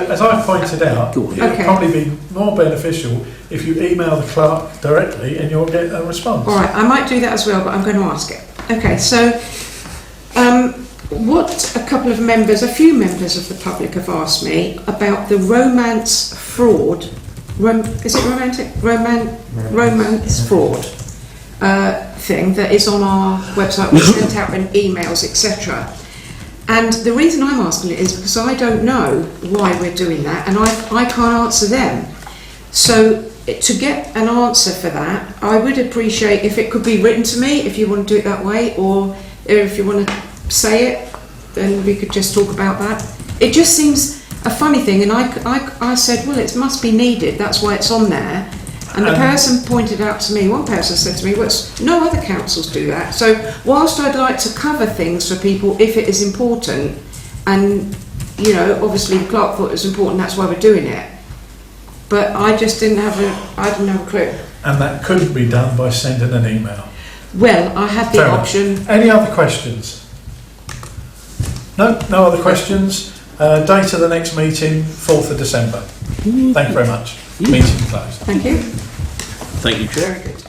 as I pointed out, it would probably be more beneficial if you email the clerk directly and you'll get a response. All right, I might do that as well, but I'm going to ask it. Okay, so what a few members of the public have asked me about the romance fraud. Is it romantic? Romance fraud thing that is on our website. We sent out in emails, etc. And the reason I'm asking it is because I don't know why we're doing that, and I can't answer them. So to get an answer for that, I would appreciate if it could be written to me, if you want to do it that way, or if you want to say it, then we could just talk about that. It just seems a funny thing, and I said, well, it must be needed, that's why it's on there. And the person pointed out to me, one person said to me, well, no other councils do that. So whilst I'd like to cover things for people if it is important, and, you know, obviously the clerk thought it was important, that's why we're doing it. But I just didn't have a clue. And that couldn't be done by sending an email. Well, I had the option. Any other questions? No other questions. Date of the next meeting, 4th of December. Thank you very much. Meeting closed. Thank you. Thank you, Chair. Very good.